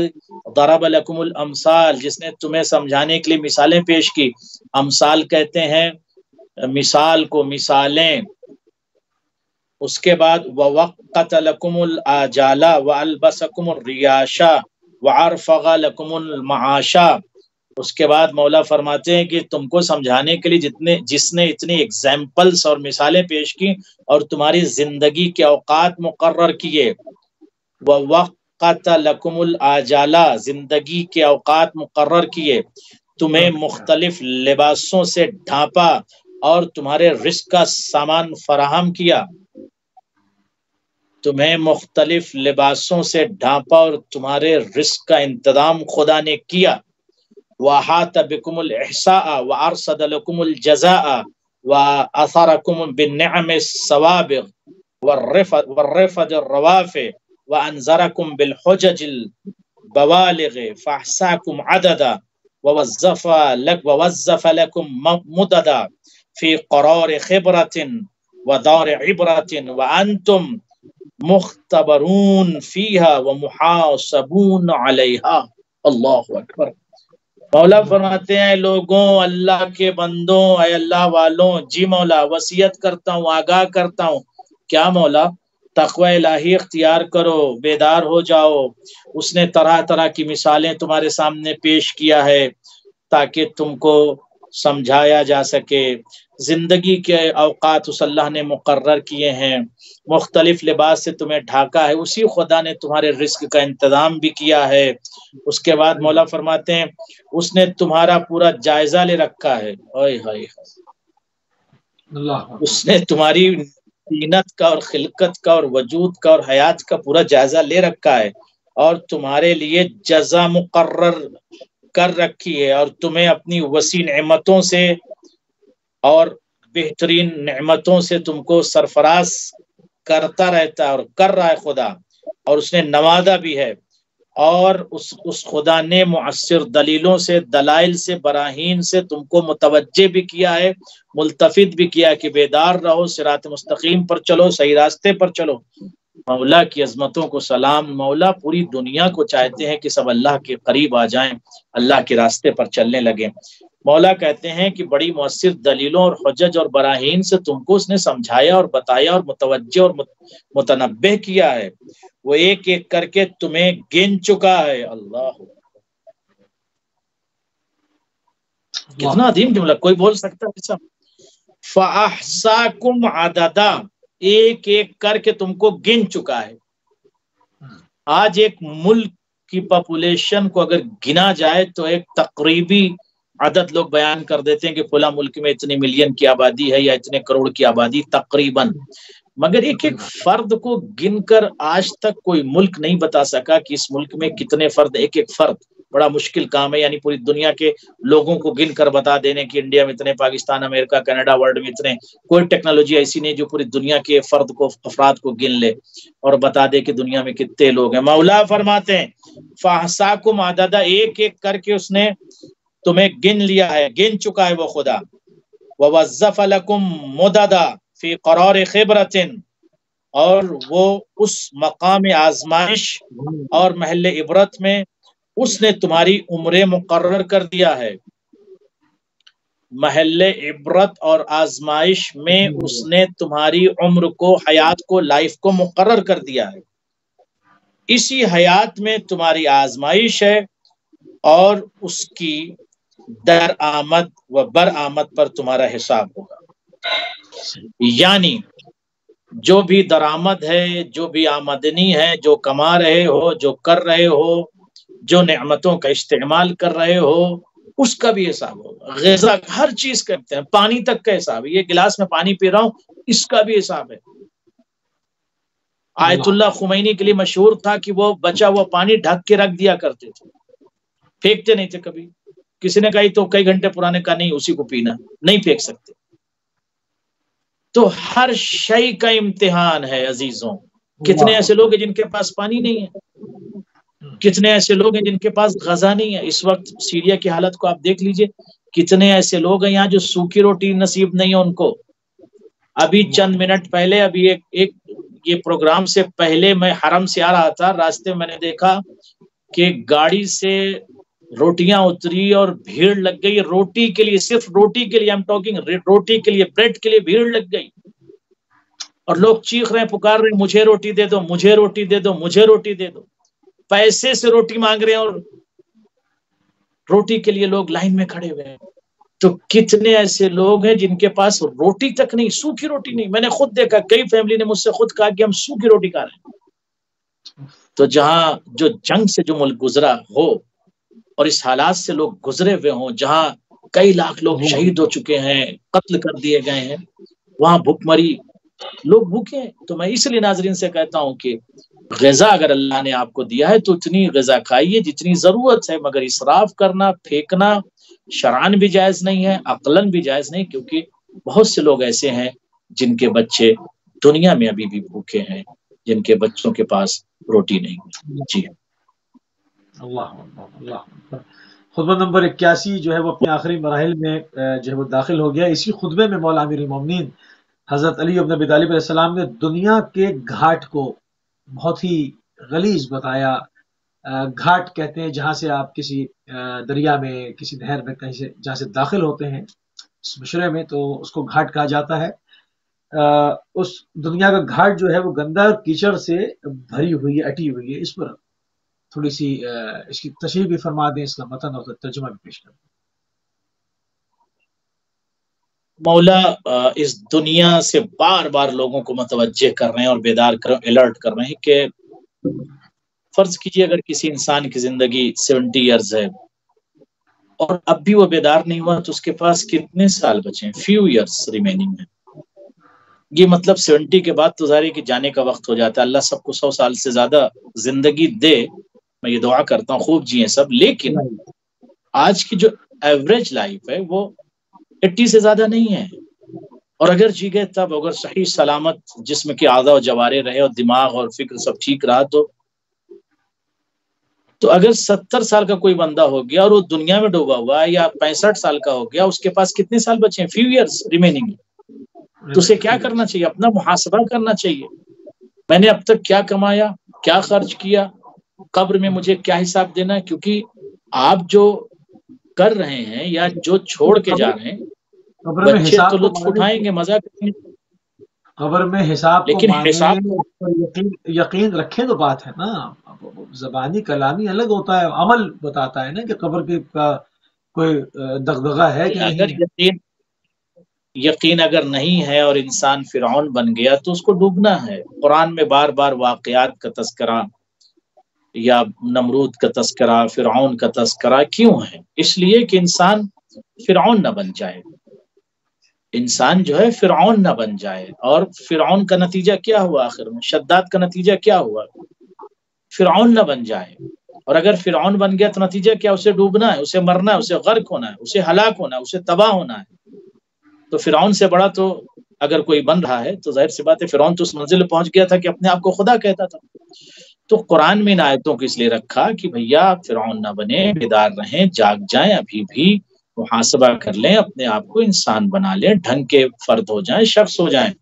ضرب لکم الامثال، جس نے تمہیں سمجھانے کے لیے مثالیں پیش کی۔ امثال کہتے ہیں مثال کو، مثالیں۔ اس کے بعد ووقت لکم الاجال والبسکم الریاش وعرفغ لکم المعاش، اس کے بعد مولا فرماتے ہیں کہ تم کو سمجھانے کے لیے جس نے اتنی ایگزامپلس اور مثالیں پیش کی اور تمہاری زندگی کے اوقات مقرر کیے۔ ووقت لکم الاجال، زندگی کے اوقات مقرر کیے، تمہیں مختلف لباسوں سے ڈھانپا اور تمہارے رزق کا سامان فراہم کیا، تمہیں مختلف لباسوں سے ڈھانپا اور تمہارے رزق کا انتظام خدا نے کیا۔ وَأَحَاطَ بِكُمُ الْإِحْصَاءَ وَأَرْصَدَ لَكُمُ الْجَزَاءَ وَأَثَرَكُمْ بِالنِّعَمِ السَّوَابِغِ وَالرِّفَدِ الرَّوَافِ وَأَنذَرَكُمْ بِالْحُجَجِ الْبَوَالِغِ فَأَحْصَاكُمْ عَدَدًا وَوَظَّفَ لَكُمْ مُدَدًا فِي قَرَارِ خِبْرَةٍ وَدَارِ عِبْرَةٍ وَأَنْتُمْ مختبرون فیہا ومحاسبون علیہا۔ اللہ اکبر۔ مولا فرماتے ہیں لوگوں، اللہ کے بندوں، اے اللہ والوں، جی مولا وصیت کرتا ہوں، آگاہ کرتا ہوں۔ کیا مولا؟ تقوی الہی اختیار کرو، بیدار ہو جاؤ۔ اس نے طرح طرح کی مثالیں تمہارے سامنے پیش کیا ہے تاکہ تم کو سمجھایا جا سکے۔ زندگی کے اوقات اس اللہ نے مقرر کیے ہیں، مختلف لباس سے تمہیں ڈھاکا ہے، اسی خدا نے تمہارے رزق کا انتظام بھی کیا ہے۔ اس کے بعد مولا فرماتے ہیں اس نے تمہارا پورا جائزہ لے رکھا ہے، اس نے تمہاری طینت کا اور خلقت کا اور وجود کا اور حیات کا پورا جائزہ لے رکھا ہے اور تمہارے لیے جزا مقرر کر رکھی ہے، اور تمہیں اپنی وسیع نعمتوں سے اور بہترین نعمتوں سے تم کو سرفراز کرتا رہتا ہے اور کر رہا ہے خدا، اور اس نے نوازا بھی ہے، اور اس خدا نے مؤثر دلیلوں سے، دلائل سے، براہین سے تم کو متوجہ بھی کیا ہے، ملتفت بھی کیا کہ بیدار رہو، صراط مستقیم پر چلو، صحیح راستے پر چلو۔ مولا کی عظمتوں کو سلام۔ مولا پوری دنیا کو چاہتے ہیں کہ سب اللہ کے قریب آ جائیں، اللہ کے راستے پر چلنے لگیں۔ مولا کہتے ہیں کہ بڑی مؤثر دلیلوں اور حجج اور براہین سے تم کو اس نے سمجھایا اور بتایا اور متوجہ اور متنبہ کیا ہے، وہ ایک ایک کر کے تمہیں گن چکا ہے۔ اللہ، کتنا عظیم جملہ، کوئی بول سکتا ہے ایسا؟ فَأَحْصَاكُمْ عَدَدًا، ایک ایک کر کے تم کو گن چکا ہے۔ آج ایک ملک کی پاپولیشن کو اگر گنا جائے تو ایک تقریبی عدد لوگ بیان کر دیتے ہیں کہ فلاں ملک میں اتنے ملین کی آبادی ہے یا اتنے کروڑ کی آبادی تقریباً، مگر ایک ایک فرد کو گن کر آج تک کوئی ملک نہیں بتا سکا کہ اس ملک میں کتنے فرد، ایک ایک فرد بڑا مشکل کام ہے، یعنی پوری دنیا کے لوگوں کو گن کر بتا دینے کہ انڈیا میں اتنے، پاکستان، امریکہ، کینیڈا، ورلڈ میں اتنے، کوئی ٹیکنالوجی ایسی نہیں جو پوری دنیا کے فرد کو، افراد کو گن لے اور بتا دے کہ دنیا میں کتنے لوگ ہیں۔ مولا فرماتے ہیں فَأَحْصَاكُمْ عَدَدًا، ایک ایک کر کے اس نے تمہیں گن لیا ہے، گن چکا ہے وہ خدا۔ وَوَظَّفَ لَكُمْ مُدَدًا فِي قَرَارِ خِبْرَةٍ، اور وہ اس مقام آزمائش اور محل عبرت میں اس نے تمہاری عمریں مقرر کر دیا ہے۔ محل عبرت اور آزمائش میں اس نے تمہاری عمر کو، حیات کو، لائف کو مقرر کر دیا ہے۔ اسی حیات میں تمہاری آزمائش ہے اور اس کی در آمد و برآمد پر تمہارا حساب ہوگا۔ یعنی جو بھی درآمد ہے، جو بھی آمدنی ہے، جو کما رہے ہو، جو کر رہے ہو، جو نعمتوں کا استعمال کر رہے ہو، اس کا بھی حساب ہوگا۔ غذا ہر چیز کرتے ہیں، پانی تک کا حساب ہے۔ یہ گلاس میں پانی پی رہا ہوں، اس کا بھی حساب ہے۔ آیت اللہ خمینی کے لیے مشہور تھا کہ وہ بچا ہوا پانی ڈھک کے رکھ دیا کرتے تھے، پھینکتے نہیں تھے کبھی۔ کسی نے کہا تو کئی گھنٹے پرانے کا نہیں، اسی کو پینا، نہیں پھینک سکتے۔ تو ہر شے کا امتحان ہے عزیزوں۔ کتنے ایسے لوگ ہیں جن کے پاس پانی نہیں ہے، کتنے ایسے لوگ ہیں جن کے پاس غذا نہیں ہے۔ اس وقت سیریا کی حالت کو آپ دیکھ لیجئے، کتنے ایسے لوگ ہیں یہاں جو سوکھی روٹی نصیب نہیں ہے ان کو۔ ابھی چند منٹ پہلے، ابھی ایک یہ پروگرام سے پہلے میں حرم سے آ رہا تھا، راستے میں میں نے دیکھا کہ گاڑی سے روٹیاں اتری اور بھیڑ لگ گئی روٹی کے لیے، صرف روٹی کے لیے، روٹی کے لیے، بریڈ کے لیے بھیڑ لگ گئی، اور لوگ چیخ رہے ہیں، پکار رہے ہیں، مجھے روٹی دے دو، مجھے روٹی دے دو، مجھے روٹی دے دو۔ پیسے سے روٹی مانگ رہے ہیں اور روٹی کے لیے لوگ لائن میں کھڑے ہوئے ہیں۔ تو کتنے ایسے لوگ ہیں جن کے پاس روٹی تک نہیں، سوکھی روٹی نہیں۔ میں نے خود دیکھا، کئی فیملی نے مجھ سے خود کہا کہ ہم سوکھی روٹی کھا رہے ہیں۔ تو جہاں جو جنگ سے جو ملک گزرا ہو اور اس حالات سے لوگ گزرے ہوئے ہوں، جہاں کئی لاکھ لوگ شہید ہو چکے ہیں، قتل کر دیے گئے ہیں، وہاں بھوک مری، لوگ بھوکے ہیں۔ تو میں اس لیے ناظرین سے کہتا ہوں کہ غذا اگر اللہ نے آپ کو دیا ہے تو اتنی غذا کھائیے جتنی ضرورت ہے، مگر اسراف کرنا، پھینکنا شرعاً بھی جائز نہیں ہے، عقلاً بھی جائز نہیں، کیونکہ بہت سے لوگ ایسے ہیں جن کے بچے دنیا میں ابھی بھی بھوکے ہیں، جن کے بچوں کے پاس روٹی نہیں۔ جی اللہ۔ خطبہ نمبر 81 جو ہے وہ اپنے آخری مراحل میں جو ہے وہ داخل ہو گیا۔ اسی خطبے میں مولا امیر المومنین حضرت علی بن ابی طالب علیہ السلام نے دنیا کے گھاٹ کو بہت ہی غلیظ بتایا۔ گھاٹ کہتے ہیں جہاں سے آپ کسی دریا میں، کسی نہر میں، کہیں سے جہاں سے داخل ہوتے ہیں اس مشرے میں، تو اس کو گھاٹ کہا جاتا ہے۔ اس دنیا کا گھاٹ جو ہے وہ گندا اور کیچڑ سے بھری ہوئی ہے، اٹی ہوئی ہے۔ اس پر تھوڑی سی اس کی تشریح بھی فرما دیں، اس کا متن اور ترجمہ بھی پیش کریں۔ مولا اس دنیا سے بار بار لوگوں کو متوجہ کر رہے ہیں اور بیدار کر، الرٹ کر رہے ہیں کہ فرض کیجئے اگر کسی انسان کی زندگی 70 ایئرز ہے اور اب بھی وہ بیدار نہیں ہوا، تو اس کے پاس کتنے سال بچے ہیں؟ فیو ایئرز ریمیننگ ہے۔ یہ مطلب 70 کے بعد تو ظاہر ہے کہ جانے کا وقت ہو جاتا ہے۔ اللہ سب کو 100 سال سے زیادہ زندگی دے، میں یہ دعا کرتا ہوں، خوب جئیں سب، لیکن آج کی جو ایوریج لائف ہے وہ 80 سے زیادہ نہیں ہے، اور اگر جی گئے تب، اگر صحیح سلامت جسم کے اعضاء و جوارے رہے اور دماغ اور فکر سب ٹھیک رہا، تو اگر 70 سال کا کوئی بندہ ہو گیا اور وہ دنیا میں ڈوبا ہوا ہے، یا 65 سال کا ہو گیا، اس کے پاس کتنے سال بچے ہیں؟ Few years remaining. تو اسے کیا کرنا چاہیے؟ اپنا محاسبہ کرنا چاہیے، میں نے اب تک کیا کمایا، کیا خرچ کیا، قبر میں مجھے کیا حساب دینا ہے، کیونکہ آپ جو کر رہے ہیں یا جو چھوڑ کے جا رہے ہیں، بچے تو لطف اٹھائیں گے، مزہ کریں گے، قبر میں حساب لیکن حساب یقین رکھیں تو بات ہے نا۔ زبانی کلامی الگ ہوتا ہے، عمل بتاتا ہے نا کہ قبر کا کوئی دغدغہ ہے کہ نہیں۔ اگر یقین اگر نہیں ہے اور انسان فرعون بن گیا تو اس کو ڈوبنا ہے۔ قرآن میں بار بار واقعات کا تذکرہ یا نمرود کا تذکرہ، فرعون کا تذکرہ کیوں ہے؟ اس لیے کہ انسان فرعون نہ بن جائے، انسان جو ہے فرعون نہ بن جائے۔ اور فرعون کا نتیجہ کیا ہوا؟ آخر میں شداد کا نتیجہ کیا ہوا؟ فرعون نہ بن جائے۔ اور اگر فرعون بن گیا تو نتیجہ کیا؟ اسے ڈوبنا ہے، اسے مرنا ہے، اسے غرق ہونا ہے، اسے ہلاک ہونا ہے، اسے تباہ ہونا ہے۔ تو فرعون سے بڑا تو اگر کوئی بن رہا ہے تو ظاہر سی بات ہے فرعون تو اس منزل پہنچ گیا تھا کہ اپنے آپ کو خدا کہتا تھا۔ تو قرآن میں ان آیتوں کو اس لیے رکھا کہ بھیا فرعون نہ بنے، بیدار رہیں، جاگ جائیں، ابھی بھی محاسبہ کر لیں، اپنے آپ کو انسان بنا لیں، ڈھنگ کے فرد ہو جائیں، شخص ہو جائیں۔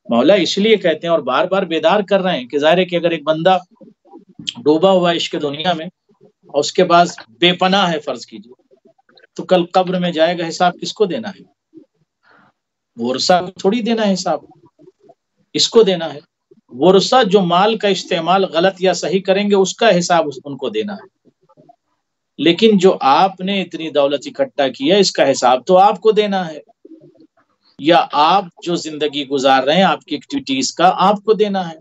مولا اس لیے کہتے ہیں اور بار بار بیدار کر رہے ہیں کہ ظاہر ہے کہ اگر ایک بندہ ڈوبا ہوا عشق دنیا میں اور اس کے بعد بے پناہ ہے، فرض کیجیے، تو کل قبر میں جائے گا، حساب کس کو دینا ہے؟ ورثہ کو تھوڑی دینا ہے حساب، اس کو دینا ہے۔ ورثہ جو مال کا استعمال غلط یا صحیح کریں گے اس کا حساب ان کو دینا ہے، لیکن جو آپ نے اتنی دولت اکٹھا کیا اس کا حساب تو آپ کو دینا ہے، یا آپ جو زندگی گزار رہے ہیں آپ کی ایکٹیویٹیز کا آپ کو دینا ہے۔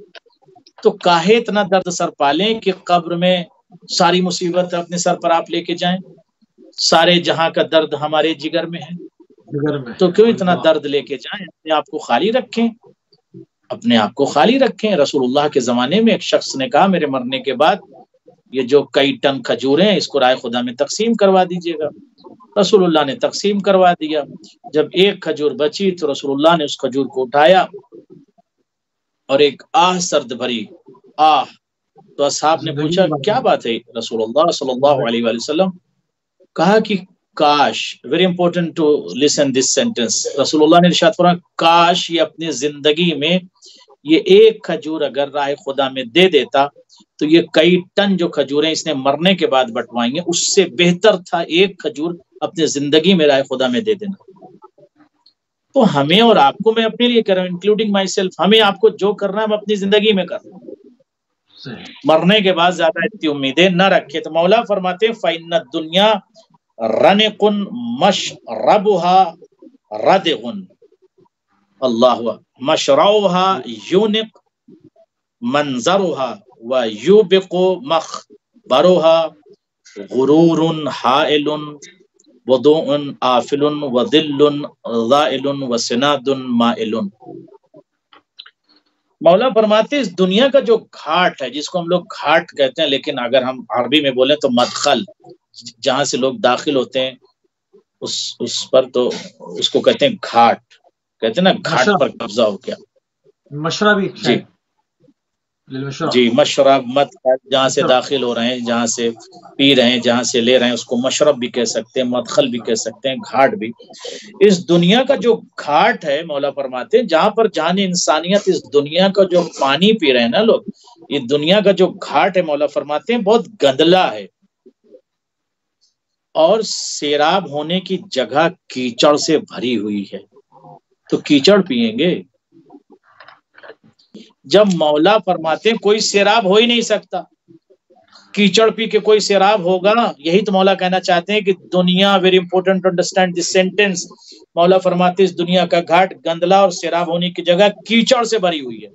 تو کاہے اتنا درد سر پالیں کہ قبر میں ساری مصیبت اپنے سر پر آپ لے کے جائیں؟ سارے جہاں کا درد ہمارے جگر میں ہے، جگر میں تو ہے۔ کیوں اتنا اللہ، درد لے کے جائیں؟ اپنے آپ کو خالی رکھیں، اپنے آپ کو خالی رکھیں۔ رسول اللہ کے زمانے میں ایک شخص نے کہا میرے مرنے کے بعد یہ جو کئی ٹن کھجوریں ہیں اس کو رائے خدا میں تقسیم کروا دیجیے گا۔ رسول اللہ نے تقسیم کروا دیا۔ جب ایک کھجور بچی تو رسول اللہ نے اس کھجور کو اٹھایا اور ایک آہ سرد بھری آہ، تو اصحاب نے زندگی پوچھا کی بات کیا بات ہے رسول اللہ صلی اللہ علیہ وآلہ وسلم؟ کہا کہ کاش، very important to listen this sentence, رسول اللہ نے ارشاد فرمایا کاش یہ اپنی زندگی میں یہ ایک کھجور اگر راہ خدا میں دے دیتا تو یہ کئی ٹن جو کھجوریں اس نے مرنے کے بعد بٹوائیں گے اس سے بہتر تھا ایک کھجور اپنے زندگی میں راہ خدا میں دے دینا۔ تو ہمیں اور آپ کو، میں اپنے لیے کر رہا ہوں انکلوڈنگ مائی سیلف، ہمیں آپ کو جو کرنا ہے ہم اپنی زندگی میں کرنا ہے، صحیح۔ مرنے کے بعد زیادہ اتنی امیدیں نہ رکھے۔ تو مولا فرماتے ہیں فَإِنَّ الدُّنْيَا رَنِقٌ مَشْرَبُهَا رَدِغٌ، اللہ مشرعها یونق منظرها ویوبق مخبرها غرور حائل وضوء آفل وذل ذائل وسناد مائل۔ مولا فرماتے اس دنیا کا جو گھاٹ ہے جس کو ہم لوگ گھاٹ کہتے ہیں، لیکن اگر ہم عربی میں بولیں تو مدخل، جہاں سے لوگ داخل ہوتے ہیں اس پر تو اس کو کہتے ہیں گھاٹ، کہتے ہیں نا گھاٹ پر قبضہ ہو گیا۔ مشربی جی للمشرب، جی، مشرب مدخل، جہاں سے داخل ہو رہے ہیں، جہاں سے پی رہے ہیں، جہاں سے لے رہے ہیں، اس کو مشرب بھی کہہ سکتے ہیں، مدخل بھی کہہ سکتے ہیں، گھاٹ بھی۔ اس دنیا کا جو گھاٹ ہے مولا فرماتے ہیں جہاں پر جان انسانیت اس دنیا کا جو پانی پی رہے ہیں نا لوگ، یہ دنیا کا جو گھاٹ ہے مولا فرماتے ہیں بہت گندلا ہے، اور سیراب ہونے کی جگہ کیچڑ سے بھری ہوئی ہے، تو کیچڑ پیئیں گے؟ جب مولا فرماتے ہیں کوئی سیراب ہو ہی نہیں سکتا، کیچڑ پی کے کوئی سیراب ہوگا؟ یہی تو مولا کہنا چاہتے ہیں کہ دنیا، very important to understand this sentence, مولا فرماتے اس دنیا کا گھاٹ گندلا اور سیراب ہونے کی جگہ کیچڑ سے بھری ہوئی ہے۔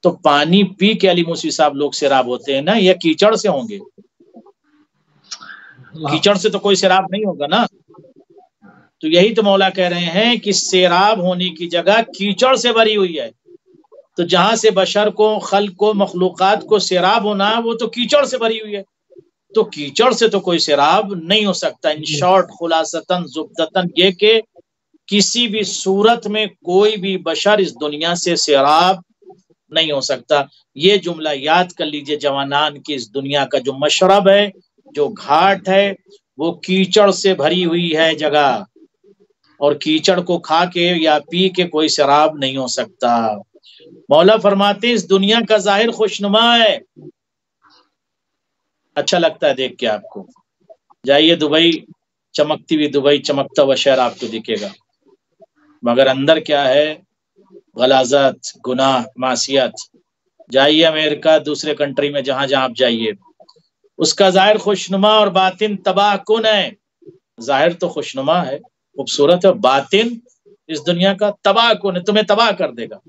تو پانی پی کے علی موسی صاحب لوگ سیراب ہوتے ہیں نا، یا کیچڑ سے ہوں گے؟ کیچڑ سے تو کوئی سیراب نہیں ہوگا نا۔ تو یہی تو مولا کہہ رہے ہیں کہ سیراب ہونے کی جگہ کیچڑ سے بھری ہوئی ہے، تو جہاں سے بشر کو، خلق کو، مخلوقات کو سیراب ہونا ہے وہ تو کیچڑ سے بھری ہوئی ہے، تو کیچڑ سے تو کوئی سیراب نہیں ہو سکتا۔ ان شارٹ، خلاصتاً، زبدتاً یہ کہ کسی بھی صورت میں کوئی بھی بشر اس دنیا سے سیراب نہیں ہو سکتا۔ یہ جملہ یاد کر لیجئے جوانان کی، اس دنیا کا جو مشرب ہے، جو گھاٹ ہے، وہ کیچڑ سے بھری ہوئی ہے جگہ، اور کیچڑ کو کھا کے یا پی کے کوئی سیراب نہیں ہو سکتا۔ مولا فرماتے ہیں اس دنیا کا ظاہر خوشنما ہے، اچھا لگتا ہے دیکھ کے آپ کو، جائیے دبئی، چمکتی ہوئی دبئی، چمکتا ہوا شہر آپ کو دکھے گا، مگر اندر کیا ہے؟ غلاظت، گناہ، معصیت۔ جائیے امریکہ، دوسرے کنٹری میں، جہاں جہاں آپ جائیے، اس کا ظاہر خوشنما اور باطن تباہ کن ہے۔ ظاہر تو خوشنما ہے، خوبصورت ہے، باطن اس دنیا کا تباہ کن ہے، تمہیں تباہ کر دے گا۔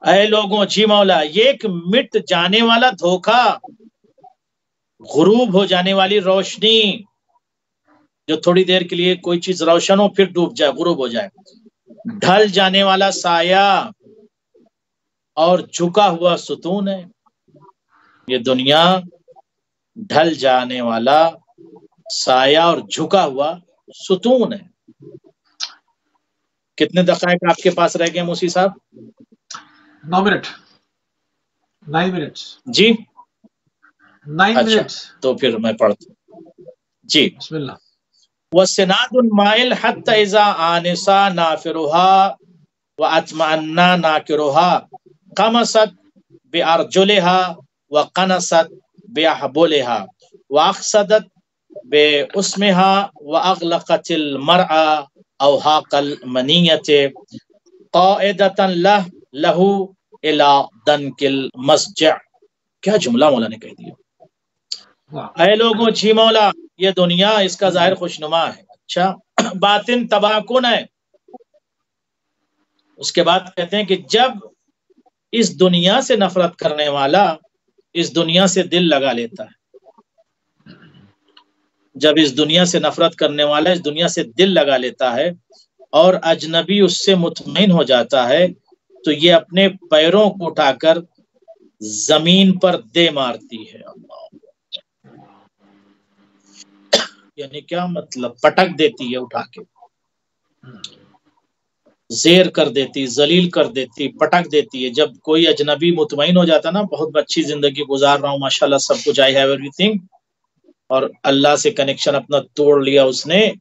اے لوگوں، جی مولا، یہ ایک مٹ جانے والا دھوکہ، غروب ہو جانے والی روشنی، جو تھوڑی دیر کے لیے کوئی چیز روشن ہو پھر ڈوب جائے، غروب ہو جائے، ڈھل جانے والا سایہ اور جھکا ہوا ستون ہے۔ یہ دنیا ڈھل جانے والا سایہ اور جھکا ہوا ستون ہے۔ کتنے دقائق آپ کے پاس رہ گئے موسی صاحب؟ 9 منٹ، 9 منٹ جی 9 اچھا، منٹ تو پھر میں پڑھتا ہوں جی۔ بسم اللہ۔ وَسِنَادٌ مَائِلٌ حَتَّى إِذَا آنِسَا نَافِرُهَا وَأَطْمَأَنَّا نَاكِرُهَا قَمَصَتْ بِأَرْجُلِهَا وَقَنَصَتْ بِأَحْبُلِهَا وَأَخْسَدَتْ باسمها واغلقت المرأة اوهاق المنية قائدة له الى دنك المسجع. کیا جملہ مولا نے کہہ دیا. اے لوگوں جی مولا یہ دنیا اس کا ظاہر خوشنما ہے، اچھا باطن تباہ کن ہے. اس کے بعد کہتے ہیں کہ جب اس دنیا سے نفرت کرنے والا اس دنیا سے دل لگا لیتا ہے، جب اس دنیا سے نفرت کرنے والا اس دنیا سے دل لگا لیتا ہے اور اجنبی اس سے مطمئن ہو جاتا ہے تو یہ اپنے پیروں کو اٹھا کر زمین پر دے مارتی ہے. یعنی کیا مطلب؟ پٹک دیتی ہے، اٹھا کے زیر کر دیتی، ذلیل کر دیتی، پٹک دیتی ہے. جب کوئی اجنبی مطمئن ہو جاتا نا بہت اچھی زندگی گزار رہا ہوں ماشاءاللہ سب کچھ، آئی ہیو ایوری تھنگ، اور اللہ سے کنیکشن اپنا توڑ لیا اس نے،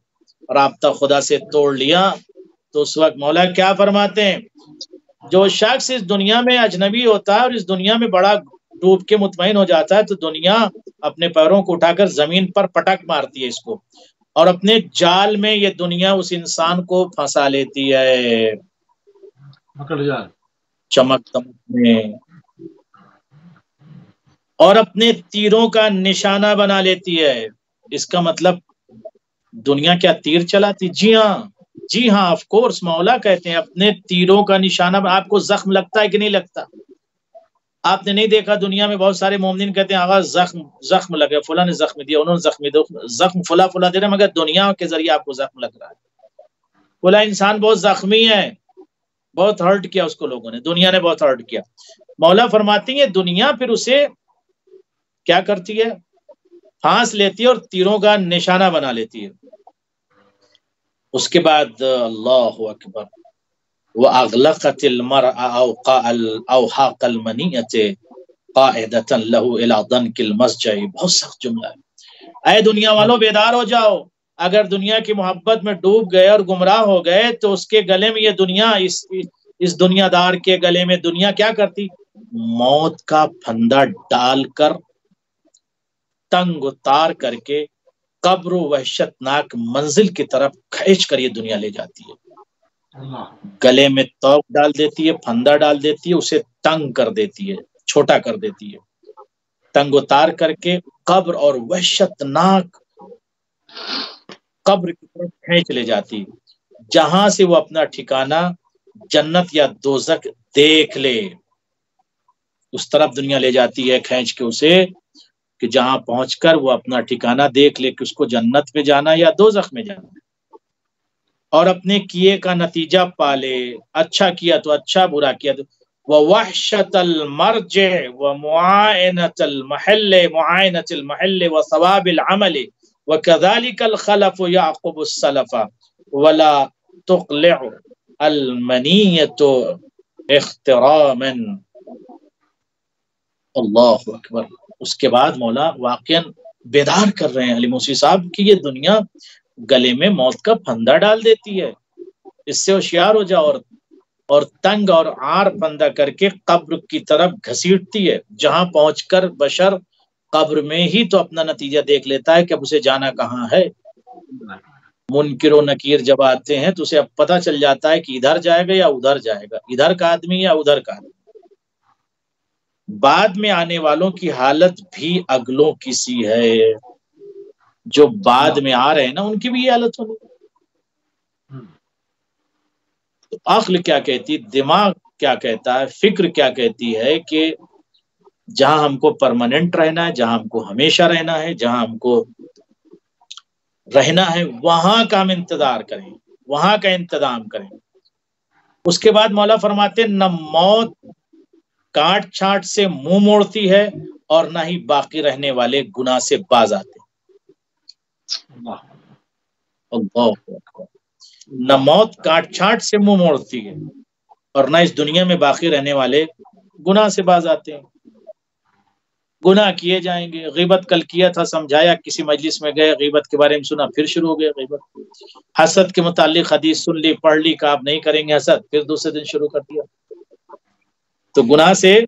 رابطہ خدا سے توڑ لیا، تو اس وقت مولا کیا فرماتے ہیں؟ جو شخص اس دنیا میں اجنبی ہوتا ہے اور اس دنیا میں بڑا ڈوب کے مطمئن ہو جاتا ہے تو دنیا اپنے پیروں کو اٹھا کر زمین پر پٹک مارتی ہے اس کو، اور اپنے جال میں یہ دنیا اس انسان کو پھنسا لیتی ہے، چمک دمک میں، اور اپنے تیروں کا نشانہ بنا لیتی ہے. اس کا مطلب دنیا کیا تیر چلاتی؟ جی ہاں آف کورس مولا کہتے ہیں اپنے تیروں کا نشانہ. آپ کو زخم لگتا ہے کہ نہیں لگتا؟ آپ نے نہیں دیکھا دنیا میں بہت سارے مومنین کہتے ہیں آغا زخم لگے، فلاں نے زخم دیا، انہوں نے زخم دیا، زخم فلا دے رہے، مگر دنیا کے ذریعے آپ کو زخم لگ رہا ہے. فلاں انسان بہت زخمی ہے، بہت ہرٹ کیا اس کو لوگوں نے، دنیا نے بہت ہرٹ کیا. مولا فرماتی ہے دنیا پھر اسے کیا کرتی ہے؟ پھانس لیتی ہے اور تیروں کا نشانہ بنا لیتی ہے. اس کے بعد اللہ اکبر، وَأَغْلَقَتِ الْمَرْءَ أَوْحَاقَ الْمَنِيَّةِ قَائِدَةً لَهُ إِلَى ضَنْكِ الْمَسْجَعِ. بہت سخت جملہ ہے. اے دنیا والوں بیدار ہو جاؤ، اگر دنیا کی محبت میں ڈوب گئے اور گمراہ ہو گئے تو اس کے گلے میں یہ دنیا، اس دنیا دار کے گلے میں دنیا کیا کرتی؟ موت کا پھندا ڈال کر، تنگ تار کر کے قبر و وحشتناک منزل کی طرف کھینچ کر یہ دنیا لے جاتی ہے. گلے میں توق ڈال دیتی ہے، پھندا ڈال دیتی ہے، اسے تنگ کر دیتی ہے، چھوٹا کر دیتی ہے، تنگ و تار کر کے قبر اور وحشتناک قبر کی طرف کھینچ لے جاتی ہے، جہاں سے وہ اپنا ٹھکانہ جنت یا دوزخ دیکھ لے. اس طرف دنیا لے جاتی ہے کھینچ کے اسے کہ جہاں پہنچ کر وہ اپنا ٹھکانہ دیکھ لے کہ اس کو جنت میں جانا یا دوزخ میں جانا، اور اپنے کیے کا نتیجہ پالے. اچھا کیا تو اچھا، برا کیا تو وَوَحْشَةَ الْمَرْجِعِ وَمُعَائِنَةَ الْمَحِلِّ وَثَوَابِ الْعَمَلِ وَكَذَلِكَ الْخَلَفُ يَعْقُبُ السَّلَفَ وَلَا تُقْلِعُ الْمَنِيَّةُ اِخْتِرَامًا. اللہ اکبر. اس کے بعد مولا واقعاً بیدار کر رہے ہیں علی موسی صاحب کہ یہ دنیا گلے میں موت کا پھندا ڈال دیتی ہے، اس سے ہوشیار ہو جاؤ، اور تنگ اور عار پھندا کر کے قبر کی طرف گھسیٹتی ہے، جہاں پہنچ کر بشر قبر میں ہی تو اپنا نتیجہ دیکھ لیتا ہے کہ اب اسے جانا کہاں ہے. منکر و نکیر جب آتے ہیں تو اسے اب پتہ چل جاتا ہے کہ ادھر جائے گا یا ادھر جائے گا، ادھر کا آدمی یا ادھر کا آدمی. بعد میں آنے والوں کی حالت بھی اگلوں کی سی ہے، جو بعد میں آ رہے ہیں نا ان کی بھی یہ حالت ہونی. عقل کیا کہتی، دماغ کیا کہتا ہے، فکر کیا کہتی ہے کہ جہاں ہم کو پرماننٹ رہنا ہے، جہاں ہم کو ہمیشہ رہنا ہے، جہاں ہم کو رہنا ہے وہاں کا ہم انتظار کریں، وہاں کا انتظام کریں. اس کے بعد مولا فرماتے نہ موت کاٹ چھانٹ سے منہ موڑتی ہے اور نہ ہی باقی رہنے والے گناہ سے باز آتے. اللہ اکبر. نہ موت کاٹ چھانٹ سے منہ موڑتی ہے اور نہ اس دنیا میں باقی رہنے والے گناہ سے باز آتے ہیں. گناہ کیے جائیں گے. غیبت کل کیا تھا، سمجھایا، کسی مجلس میں گئے، غیبت کے بارے میں سنا، پھر شروع ہو گیا غیبت. حسد کے متعلق حدیث سن لی، پڑھ لی کہ آپ نہیں کریں گے حسد، پھر دوسرے دن شروع کر دیا. تو گناہ سے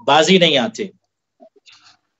بازی نہیں آتے.